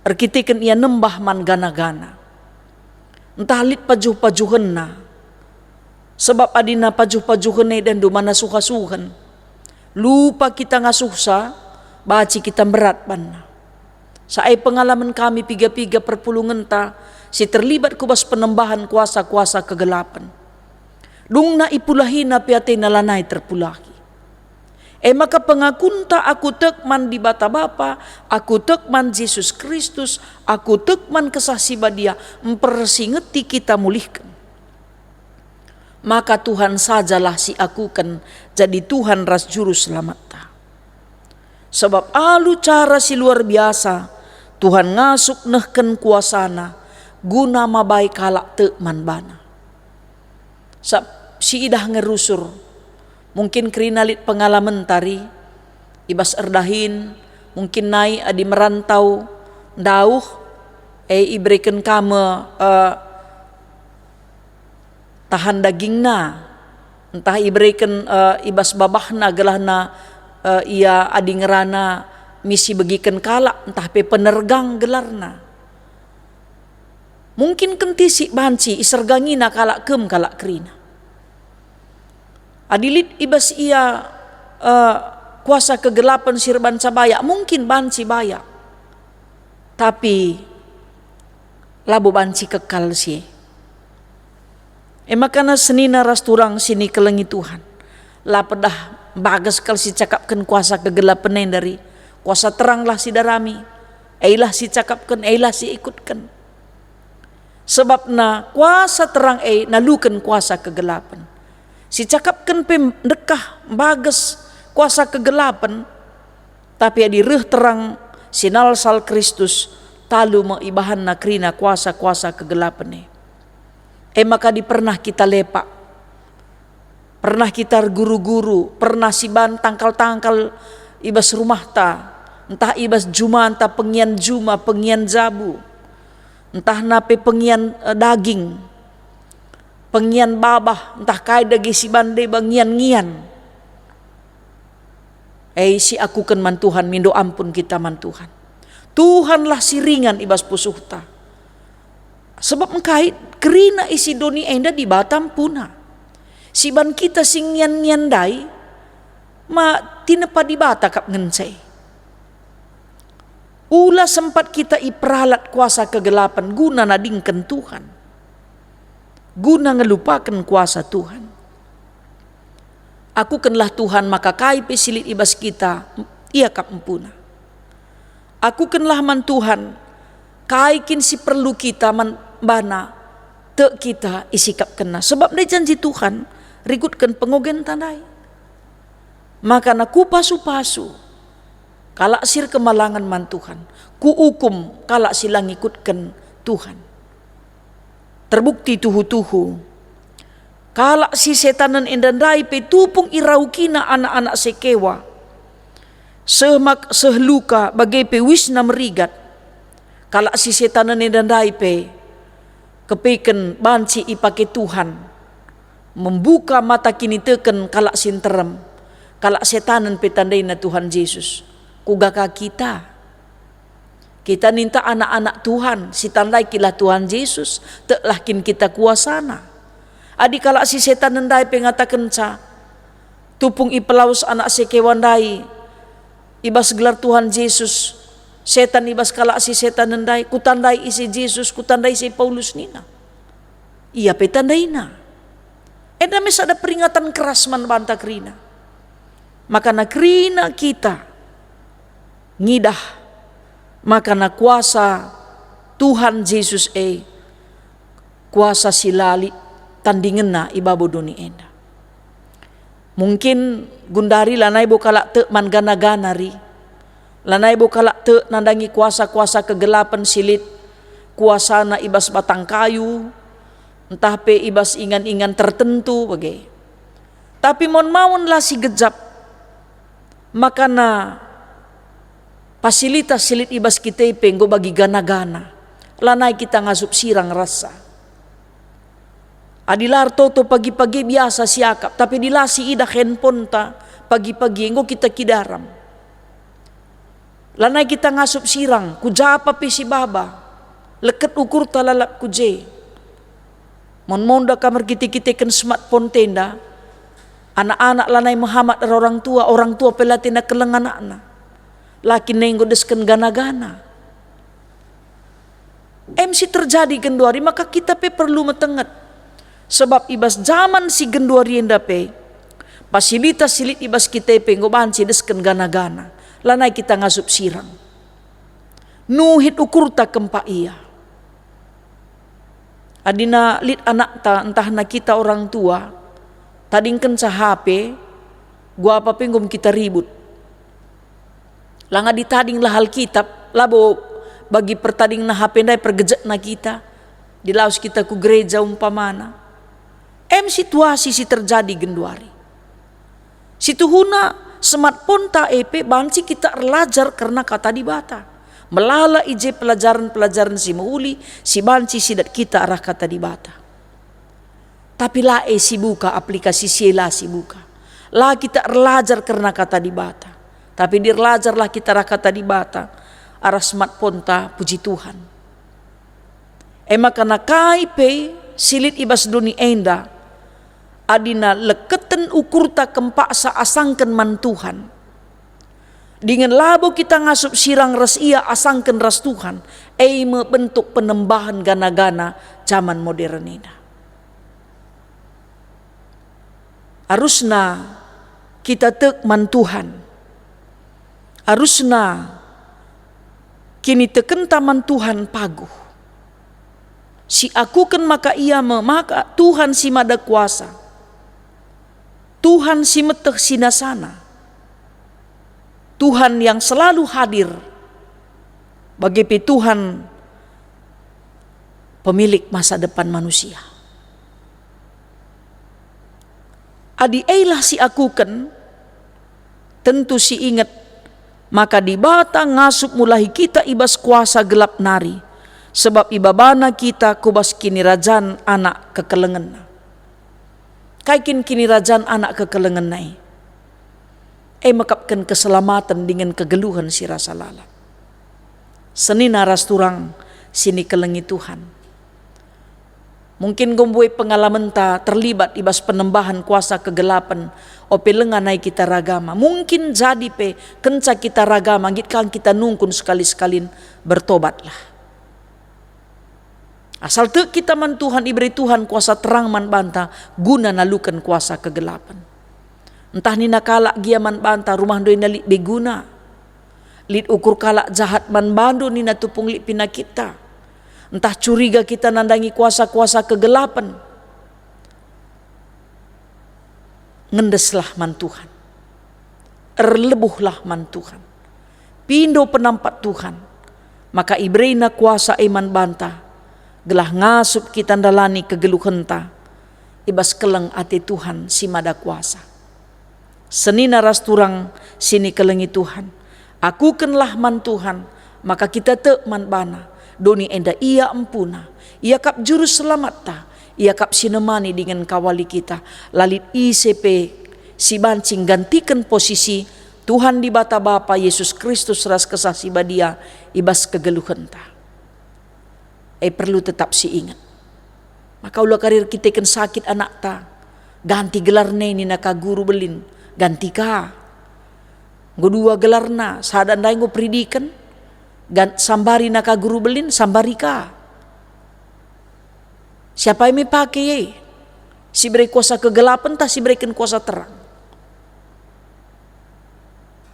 arkitiken ia nembah man gana-gana. Entah lit pajuh-pajuhen na, sebab adina pajuh-pajuhen dan dumana suha-suhan. Lupa kita ngasuhsa, baci kita berat banna. Saai pengalaman kami piga-piga perpulungan ta, si terlibat kubas penembahan kuasa-kuasa kegelapan. Dung na ipulahi na piate na lanai terpulahi. Maka pengakunta aku tekman di bata Bapa, aku tekman Yesus Kristus, aku tekman kesaksi badia, mempersingeti kita mulihkan. Maka Tuhan sajalah si akukan jadi Tuhan ras juru selamat ta. Sebab alu cara si luar biasa, Tuhan ngasuk nehken kuasana, guna mabai kalak tekman bana. Si idah ngerusur, mungkin krinalit pengalaman tari, ibas erdahin, mungkin naik adi merantau, dauh, iberikan kama tahan dagingna, entah iberikan ibas babahna gelahna ia adi ngerana misi begikan kalak, entah pe penergang gelarna. Mungkin kentisi banci isergangina kalak kem kalak krina. Adilit ibas ia kuasa kegelapan sirban sabaya, mungkin banci baya. Tapi labu banci kekal sih. Makana senina ras turang sini kelengi Tuhan. Lapedah bagas kal si cakapkan kuasa kegelapan dari kuasa teranglah si darami. Eilah si cakapkan, eilah si ikutkan. Sebab na kuasa terang nalukan kuasa kegelapan. Si cakapkan pendekah bagas kuasa kegelapan, tapi adi reh terang sinal sal Kristus talu maibahan na krina kuasa-kuasa kegelapan maka di pernah kita lepak, pernah kita guru-guru, pernah siban tangkal-tangkal ibas rumah ta, entah ibas juma, entah pengian juma, pengian zabu, entah nape pengian daging, pengian babah, entah kai dagi si bande bangian-ngian. Si akukan man Tuhan, mindo ampun kita man Tuhan. Tuhanlah siringan ibas pusuhta. Sebab engkai kerina isi doni enda di batam puna. Siban kita singyan-nyan dai, ma tinepa di bata kap ngensai. Ula sempat kita iperalat kuasa kegelapan guna nadingkan Tuhan. Guna ngelupakan kuasa Tuhan. Aku kenlah Tuhan maka kai pesilit ibas kita ia kap empuna. Aku kenlah man Tuhan kai kin si perlu kita man bana te kita isikap kena. Sebab dia janji Tuhan rikutkan pengogen tandai. Maka na ku pasu-pasu kalak sir kemalangan man Tuhan. Ku hukum kalak silang ikutkan Tuhan. Terbukti tuhu-tuhu kalak si setanan endandai pe tupung iraukina anak-anak sekewa. Semak sehluka bagai pe wisna merigat. Kalak si setanan endandai pe kepeken banci ipake Tuhan. Membuka mata kini teken kalak sinterem. Kalak setanan pe tandaina Tuhan Yesus. Kugaka kita. Kita minta anak-anak Tuhan, si tandai kilah Tuhan Yesus, teklah kin kita kuasana. Adi kalak si setan nendai pengatakan sa, tupung ipelaus anak sekewandai, ibas gelar Tuhan Yesus, setan ibas kalak si setan nendai, kutandai isi Yesus, kutandai si Paulus nina. Iya petandaina. Mes ada peringatan keras man banta krina. Maka na krina kita ngidah, maka na kuasa Tuhan Yesus kuasa silali tandingan na ibabo duni enda. Mungkin gundari lanai bo kalak te man gana-gana ri. Lanai bo kalak te nandangi kuasa-kuasa kegelapan silit. Kuasa na ibas batang kayu. Entah pe ibas ingan-ingan tertentu bagai. Tapi mon mawon lah si gejap. Maka na fasilitas silit ibas kita penggo bagi gana-gana. Lanai kita ngasup sirang rasa. Adilar toto pagi-pagi biasa siakap. Tapi dilasi ida handphone ta. Pagi-pagi enggo kita kidaram. Lanai kita ngasup sirang. Kujapa pi si baba. Leket ukur ta lalap kuje. Mon-monda kamar kita ken smartphone tenda. Anak-anak lanai Muhammad orang tua pelatina keleng anak-anak. Laki nenggo desken gana-gana. MC terjadi genduari maka kita perlu metenget. Sebab ibas zaman si genduari enda fasilitas silit ibas kita nggo banci desken gana-gana. Lanai kita ngasup sirang. Nuhit ukur ta kempa iya. Adina lit anak ta entah na kita orang tua. Tadingken sa HP, gua apa penggum kita ribut. Langa ditading lah Alkitab, labo bagi pertading na HP ndai pergejek na kita. Dilaus kita ku gereja umpamana. Situasi si terjadi genduari. Situhuna smartphone ta banci kita erlajar karena kata dibata. Melala ije pelajaran-pelajaran si meuli, si banci sidat kita arah kata dibata. Tapi lah si buka aplikasi sila si buka. Lah kita erlajar karena kata dibata. Tapi dirlajarlah kita arah kata dibata. Arah smartphone ta puji Tuhan. Maka na kaipe silit ibas duni enda. Adina leketen ukur ta kempak sa asangken man Tuhan. Dengan labo kita ngasup sirang ras ia asangken ras Tuhan. Bentuk penembahan gana-gana zaman modern ini. Harusna kita tek man Tuhan. Harusna kini teken taman Tuhan paguh. Si aku kan maka ia maka Tuhan si mada kuasa. Tuhan si meteh sinasana. Tuhan yang selalu hadir. Bagi Tuhan pemilik masa depan manusia. Adi eilah si akuken, tentu si ingat, maka dibata ngasup mulai kita ibas kuasa gelap nari, sebab ibabana kita kubas kini rajan anak kekelengen. Kaikin kini rajan anak kekelengen nai. Makapkan keselamatan dengan kegeluhan si rasa lala. Seni naras turang sini kelengi Tuhan. Mungkin gomboy pengalaman ta terlibat ibas penembahan kuasa kegelapan ope lenganai kita ragama. Mungkin jadi kenca kita ragama gitkan kita nungkun sekali-sekalin bertobatlah. Asal te kita man Tuhan iberi Tuhan kuasa terang man banta guna nalukan kuasa kegelapan. Entah nina kalak gia man banta rumah doi na lit beguna. Lit ukur kalak jahat man bandu nina tupung lit pina kita. Entah curiga kita nandangi kuasa-kuasa kegelapan. Ngendeslah man Tuhan. Erlebuhlah man Tuhan. Pindo penampat Tuhan. Maka ibreina kuasa iman banta. Gelah ngasup kita ndalani kegeluhan ta. Ibas keleng ati Tuhan si mada kuasa. Seni naras turang sini kelengi Tuhan. Aku kenlah man Tuhan. Maka kita te man bana. Doni enda ia ampuna, ia kap juru selamat ta, ia kap sinemani dengan kawali kita. Lalit ICP si bancing gantikan posisi Tuhan di bata Bapa Yesus Kristus ras kesasi badia ibas kegeluhan ta. Perlu tetap si ingat. Maka ulah karir kita kan sakit anak ta, ganti gelar ni naka guru belin, ganti ka. Godua gelarna, sadan dai ngo pridikan. Sambari naka guru belin, sambari ka. Siapa yang pakai si beri kuasa kegelapan tak si berikan kuasa terang.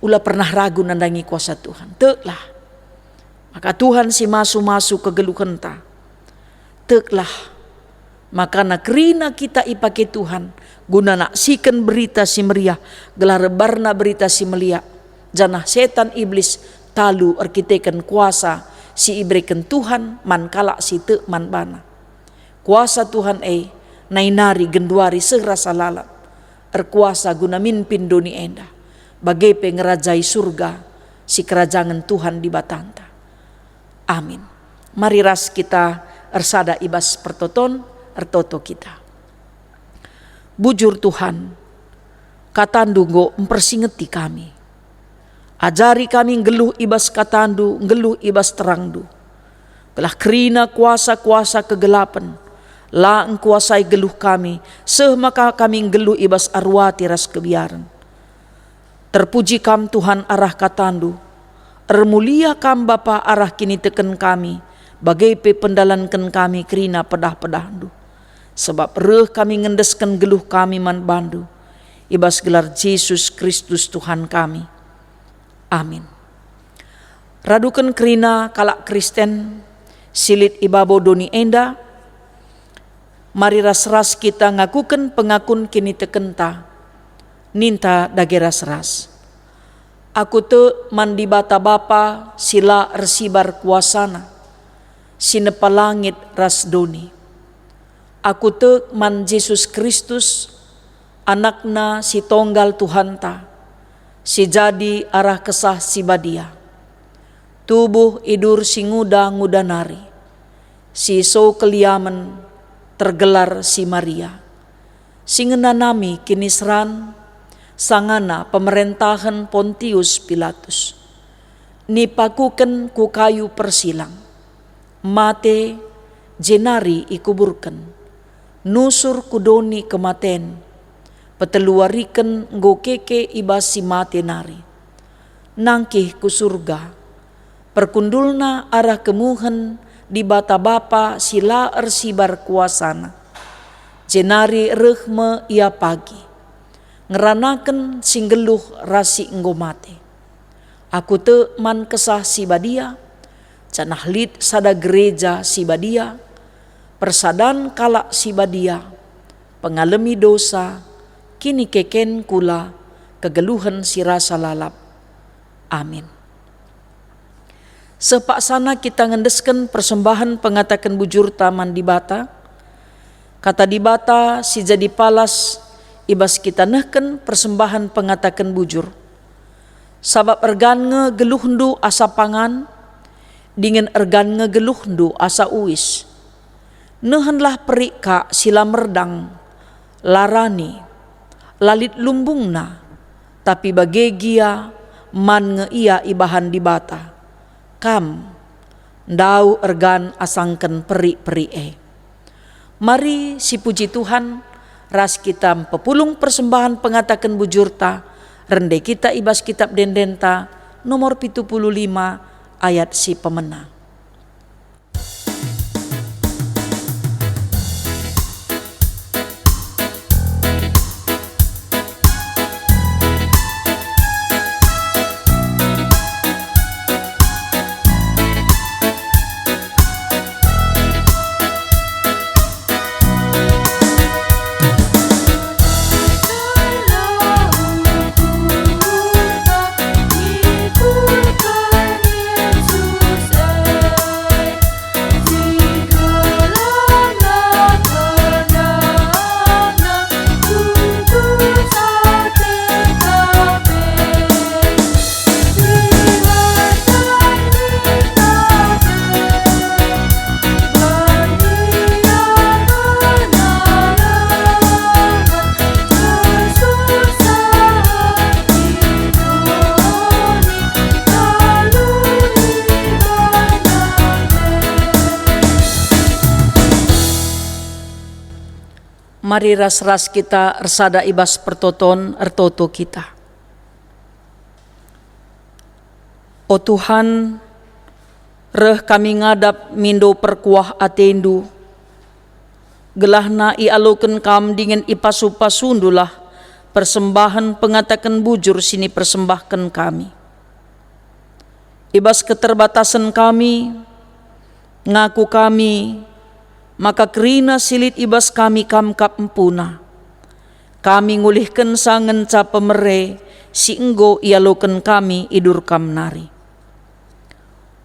Ulah pernah ragu nandangi kuasa Tuhan. Teklah. Maka Tuhan si masu-masu kegeluhan ta. Teklah, maka na kerina kita ipake Tuhan, guna naksikan berita si meriah, gelar barna berita si melia, janah setan iblis talu arkiteken kuasa si iberikan Tuhan man kalak si te man bana. Kuasa Tuhan nainari genduari serasa lalap, erkuasa guna mimpin doni enda, bagai pengerajai surga si kerajaan Tuhan di batanta. Amin. Mari ras kita ersada ibas pertoton ertoto kita. Bujur Tuhan, katandu go mempersingeti kami. Ajari kami ngeluh ibas katandu, ngeluh ibas terangdu. Gelah kerina kuasa-kuasa kegelapan, la engkuasai geluh kami, maka kami ngeluh ibas arwati ras kebiaran. Terpuji kam Tuhan arah katandu, ermulia kam Bapa arah kini teken kami, bagai pe pendalankan kami kerina pedah-pedahdu. Sebab reh kami ngendeskan geluh kami man bandu, ibas gelar Yesus Kristus Tuhan kami. Amin. Radukan kerina kalak Kristen, silit ibabo doni enda, mari ras-ras kita ngakukan pengakun kini tekenta, ninta dage ras-ras. Aku te mandi bata Bapa sila ersibar kuasana, sinepa langit ras doni. Aku te man Yesus Kristus, anakna si tonggal Tuhan ta, si jadi arah kesah si badia. Tubuh idur si nguda nari, si so keliaman tergelar si Maria. Si ngenanami kini seran, sangana pemerintahan Pontius Pilatus. Nipakuken ku kayu persilang, mate jenari ikuburkan. Nusur kudoni kematen, peteluariken ngokeke ibas si mate nari. Nangkih ku surga, perkundulna arah kemuhen di bata Bapa sila ersibar kuasana. Jenari rehme ia pagi, ngeranaken singgeluh rasi ngomate. Aku te man kesah si badia, canah lid sada gereja si badia, persadan kalak si badia, pengalami dosa, kini keken kula, kegeluhan si rasa lalap. Amin. Sepaksana kita ngendeskan persembahan pengatakan bujur taman di bata, kata di bata si jadi palas, ibas kita nehken persembahan pengatakan bujur. Sabab ergan ngegeluhndu asa pangan, dingin ergan ngegeluhndu asa uis. Nehenlah perika sila merdang, larani, lalit lumbungna, tapi bagegia man ngeia ibahan di bata. Kam, ndau ergan asangken peri-peri. Mari si puji Tuhan, ras kita pepulung persembahan pengatakan bujurta, rende kita ibas kitab dendenta, nomor 75 ayat si pemena. Mari ras-ras kita ersada ibas pertoton ertoto kita. O Tuhan, reh kami ngadap mindo perkuah atendu, gelahna ialoken kam dingin ipasu-pasundulah persembahan pengatakan bujur sini persembahkan kami. ibas keterbatasan kami, ngaku kami, maka kerina silit ibas kami kamkap empuna. Kami ngulihkan sangen ca pemere, si enggo ialoken kami idur kam nari.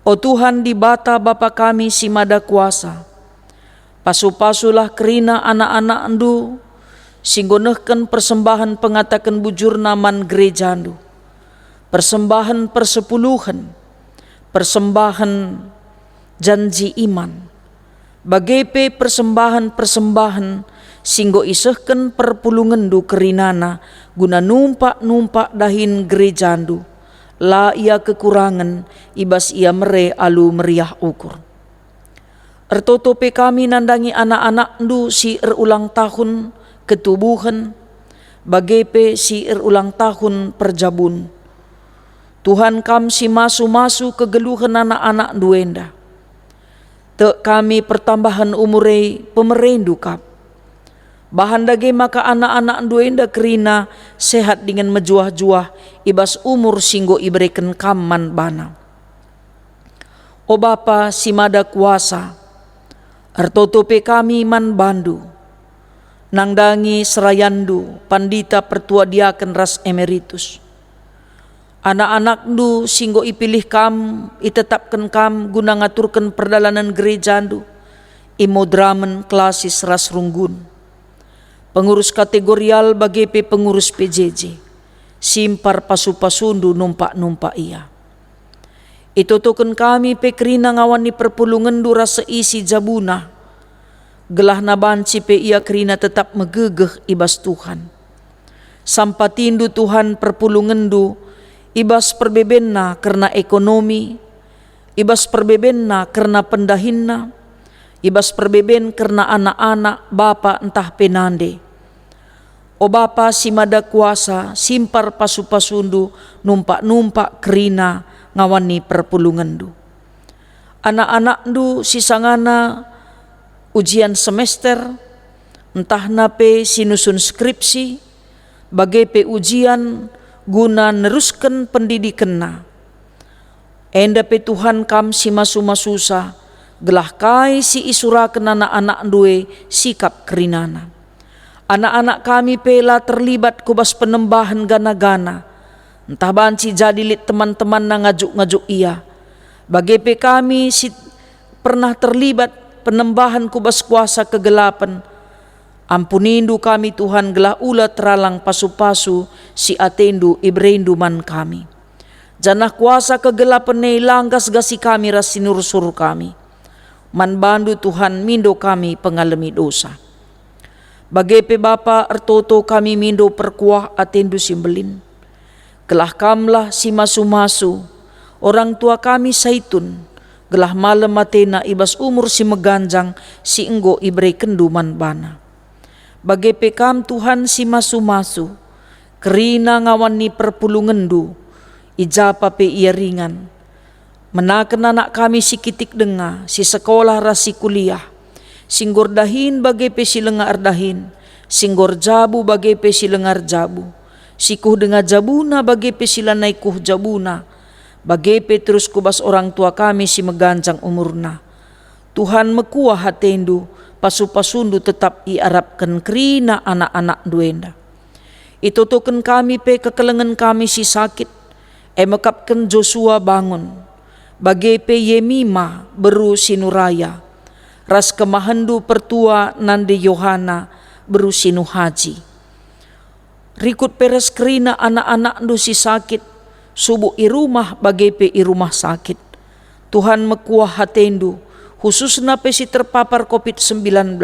O Tuhan di bata Bapa kami si mada kuasa, pasu-pasulah kerina anak-anak endu, singgonehken persembahan pengatakan bujur naman gereja endu, persembahan persepuluhan, persembahan janji iman, bagepe persembahan-persembahan singgo isehken perpulungendu kerinana guna numpak-numpak dahin gerejandu, la ia kekurangan ibas ia mere alu meriah ukur. Ertotope kami nandangi anak-anak ndu si ulang tahun ketubuhan, bagepe si ulang tahun perjabun. Tuhan kam si masu-masu kegeluhan anak-anak duenda. Te kami pertambahan umure pemerendu kap. Bahan dage maka anak-anak duenda kerina sehat dengan mejuah-juah ibas umur singgo ibereken kaman bana. O Bapa si mada kuasa, ertotope kami man bandu, nangdangi serayandu pandita pertua diaken ras emeritus. Anak-anak du singgo ipilih kam, itetapkan kam guna ngaturkan perdalanan gerejandu, imodramen klasis ras runggun. Pengurus kategorial bagepe pengurus PJJ, simpar pasu-pasundu numpak-numpak ia. Itutukan kami pekrina ngawani perpulungan du rasa isi jabuna, gelah nabanci pe ia kerina tetap megegeh ibas Tuhan. Sampatindu Tuhan perpulungan du, ibas perbebenna karena ekonomi, ibas perbebenna karena pendahinna, ibas perbeben karena anak-anak bapa entah penande. O Bapa si mada kuasa, simpar pasu-pasundu, numpak-numpak kerina ngawani perpulungandu. Anak-anak du sisangana ujian semester, entah nape sinusun skripsi, bagepe ujian guna neruskan pendidikanna. Enda pe Tuhan kam si masu-masusa, gelah kai si isuraken anak-anak duwe sikap kerinana. Anak-anak kami pela terlibat kubas penembahan gana-gana, entah banci jadi lit teman-teman na ngajuk-ngajuk ia. Bagepe kami si pernah terlibat penembahan kubas kuasa kegelapan, ampunindu kami Tuhan gelah ula teralang pasu-pasu si atendu ibrendu man kami. Janah kuasa kegelapan nei langgas gasi kami ras sinur-sur kami. Man bandu Tuhan mindo kami pengalami dosa. Bagepe Bapa ertoto kami mindo perkuah atendu simbelin. Gelah kamlah si masu-masu, orang tua kami saitun, gelah malam matena ibas umur si meganjang si enggo ibre kenduman bana. Bagepe kam Tuhan si masu-masu, kerina ngawani perpulungendu, ijapa pe ia ringan. Menaken anak kami si kitik denga, si sekolah rasi kuliah, singgor dahin bagepe si lengar dahin, singgor jabu bagepe si lengar jabu, sikuh denga jabuna bagepe sila naikuh jabuna, bagepe terus kubas orang tua kami si meganjang umurna. Tuhan mekuah hatendu, pasu-pasundu tetap iarapkan kerina anak-anak duenda. Itutukan kami pe kekelengan kami si sakit, mekapkan Joshua bangun, bagepe Yemima beru sinuraya, ras kemahandu pertua nande Yohana beru sinu haji. Rikut peres kerina anak-anak ndu si sakit, subuh irumah bagepe irumah sakit. Tuhan mekuah hatendu, khususna pe si terpapar COVID-19,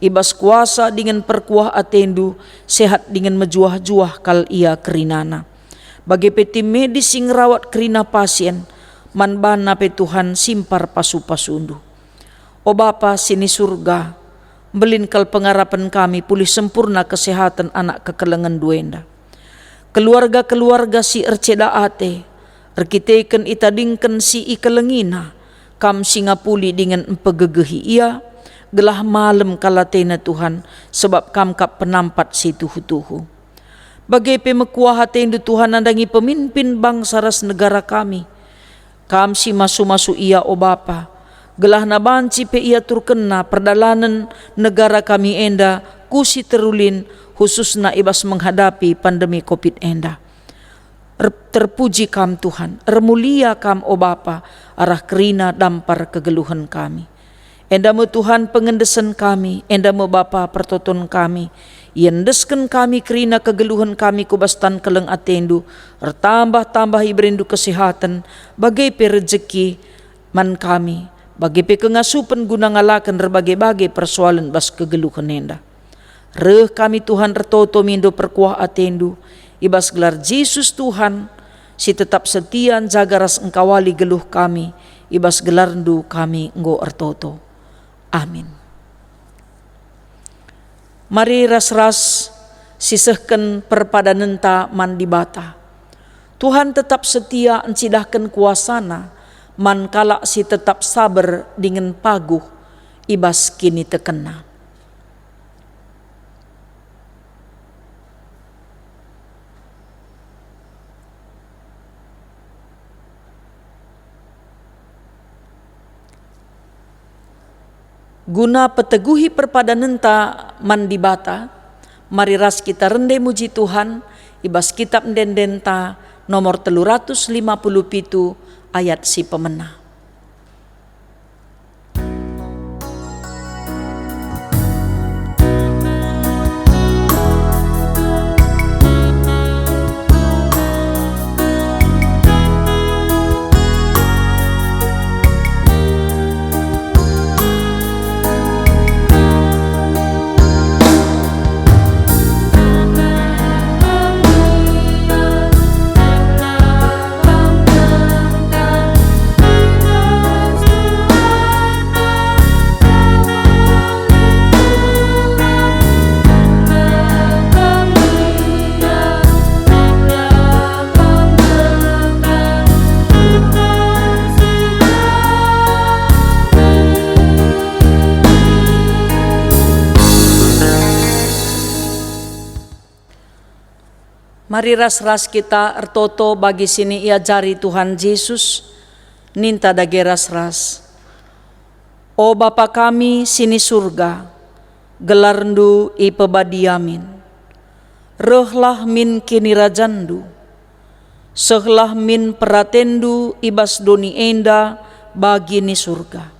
ibas kuasa dengan perkuah atendu, sehat dengan mejuah-juah kal ia kerinana. Bagepe tim medis sing rawat kerina pasien, manbana pe Tuhan simpar pasu-pasundu. O Bapa sini surga, belinkal pengarapan kami pulih sempurna kesehatan anak kekelengan duenda. Keluarga-keluarga si erceda ate, erkiteken itadingken si ikelengina, kam singapuli dengan empegegehi ia, gelah malam kalatena Tuhan, sebab kam kap penampat si tuhu-tuhu. Bagepe mekuah hatendu Tuhan nandangi pemimpin bangsa ras negara kami, Kam si masu-masu ia o Bapa, gelah na banci pe ia turkena perdalanan negara kami enda kusi terulin khususna ibas menghadapi pandemi Covid enda. Terpuji kam Tuhan, remulia kam o Bapa, arah kerina dampar kegeluhan kami. Enda mo Tuhan pengendesen kami, enda mo Bapa pertoton kami, yendesken kami kerina kegeluhan kami kubastan keleng atendu, bertambah-tambah iberindu kesehatan, bagai perejeki man kami, bagai pe kengasupen guna ngalakan berbagai-bagai persoalan bas kegeluhan enda. Reh kami Tuhan retoto mindo perkuah atendu, ibas gelar Yesus Tuhan, si tetap setian jaga ras engkawali geluh kami, ibas gelarndu kami nggo ertoto. Amin. Mari ras-ras sisehken perpadanenta man dibata. Tuhan tetap setia encidahkan kuasana, man kalak si tetap sabar dengan paguh, ibas kini tekena. Guna peteguhi perpadanenta man dibata, mari ras kita rende muji Tuhan, ibas kitab ndendenta nomor 357 ayat si pemena. Mari ras-ras kita ertoto bagi sini ia jari Tuhan Yesus, ninta dage ras-ras. O Bapa kami sini surga, gelarndu i pebadiamin. Rehlah min kini rajandu, sehlah min peratendu ibas doni enda bagi ni surga.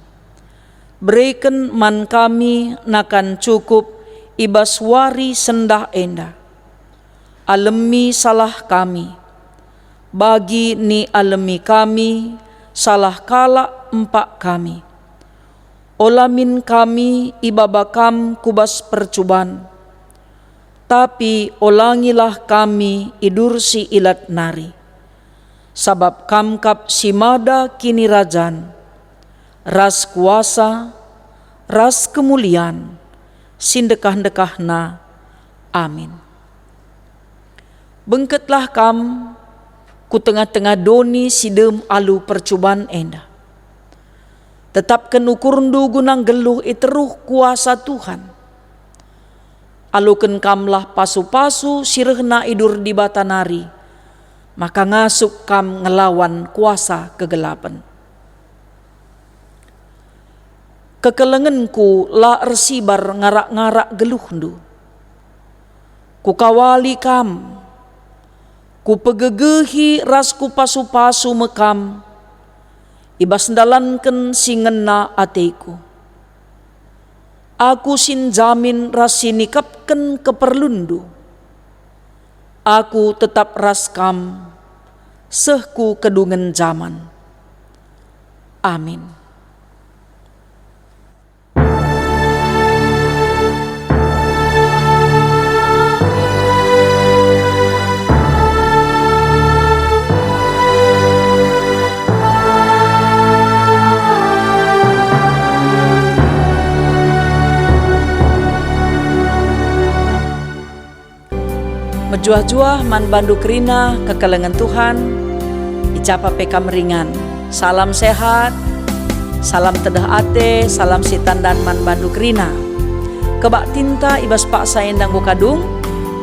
Berikan man kami nakan cukup ibas wari sendah enda. Alemi salah kami, bagi ni alemi kami, salah kala empak kami. Olamin kami ibabakam kubas percuban, tapi olangilah kami idursi ilat nari. Sabab kamkap simada kini rajan, ras kuasa, ras kemuliaan, sindekah-dekahna. Amin. Bengketlah kam ku tengah-tengah doni sidem alu percubaan enda. Tetapkan ukurndu gunang geluh iteruh kuasa Tuhan. Aluken kamlah pasu-pasu sirehna idur di batanari, maka ngasuk kam ngelawan kuasa kegelapan. Kekelengenku la ersibar ngarak-ngarak geluhndu. Ku kawali kam, ku pegegehi ras ku pasu-pasu mekam, ibas ndalanken singena ateku. Aku sin jamin ras sinikapken keperlundu. Aku tetap ras kam, sehku kedungen zaman. Amin. Mejuah-juah man bandu kerina kekelengan Tuhan, icapa peka meringan. Salam sehat, salam tedah ate, salam sitandan man bandu kerina. Kebak tinta ibas pak saendang kadung,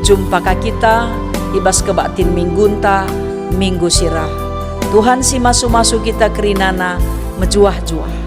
jumpa ka kita ibas kebak tin minggunta minggu sirah. Tuhan si masu-masu kita kerinana mejuah-juah.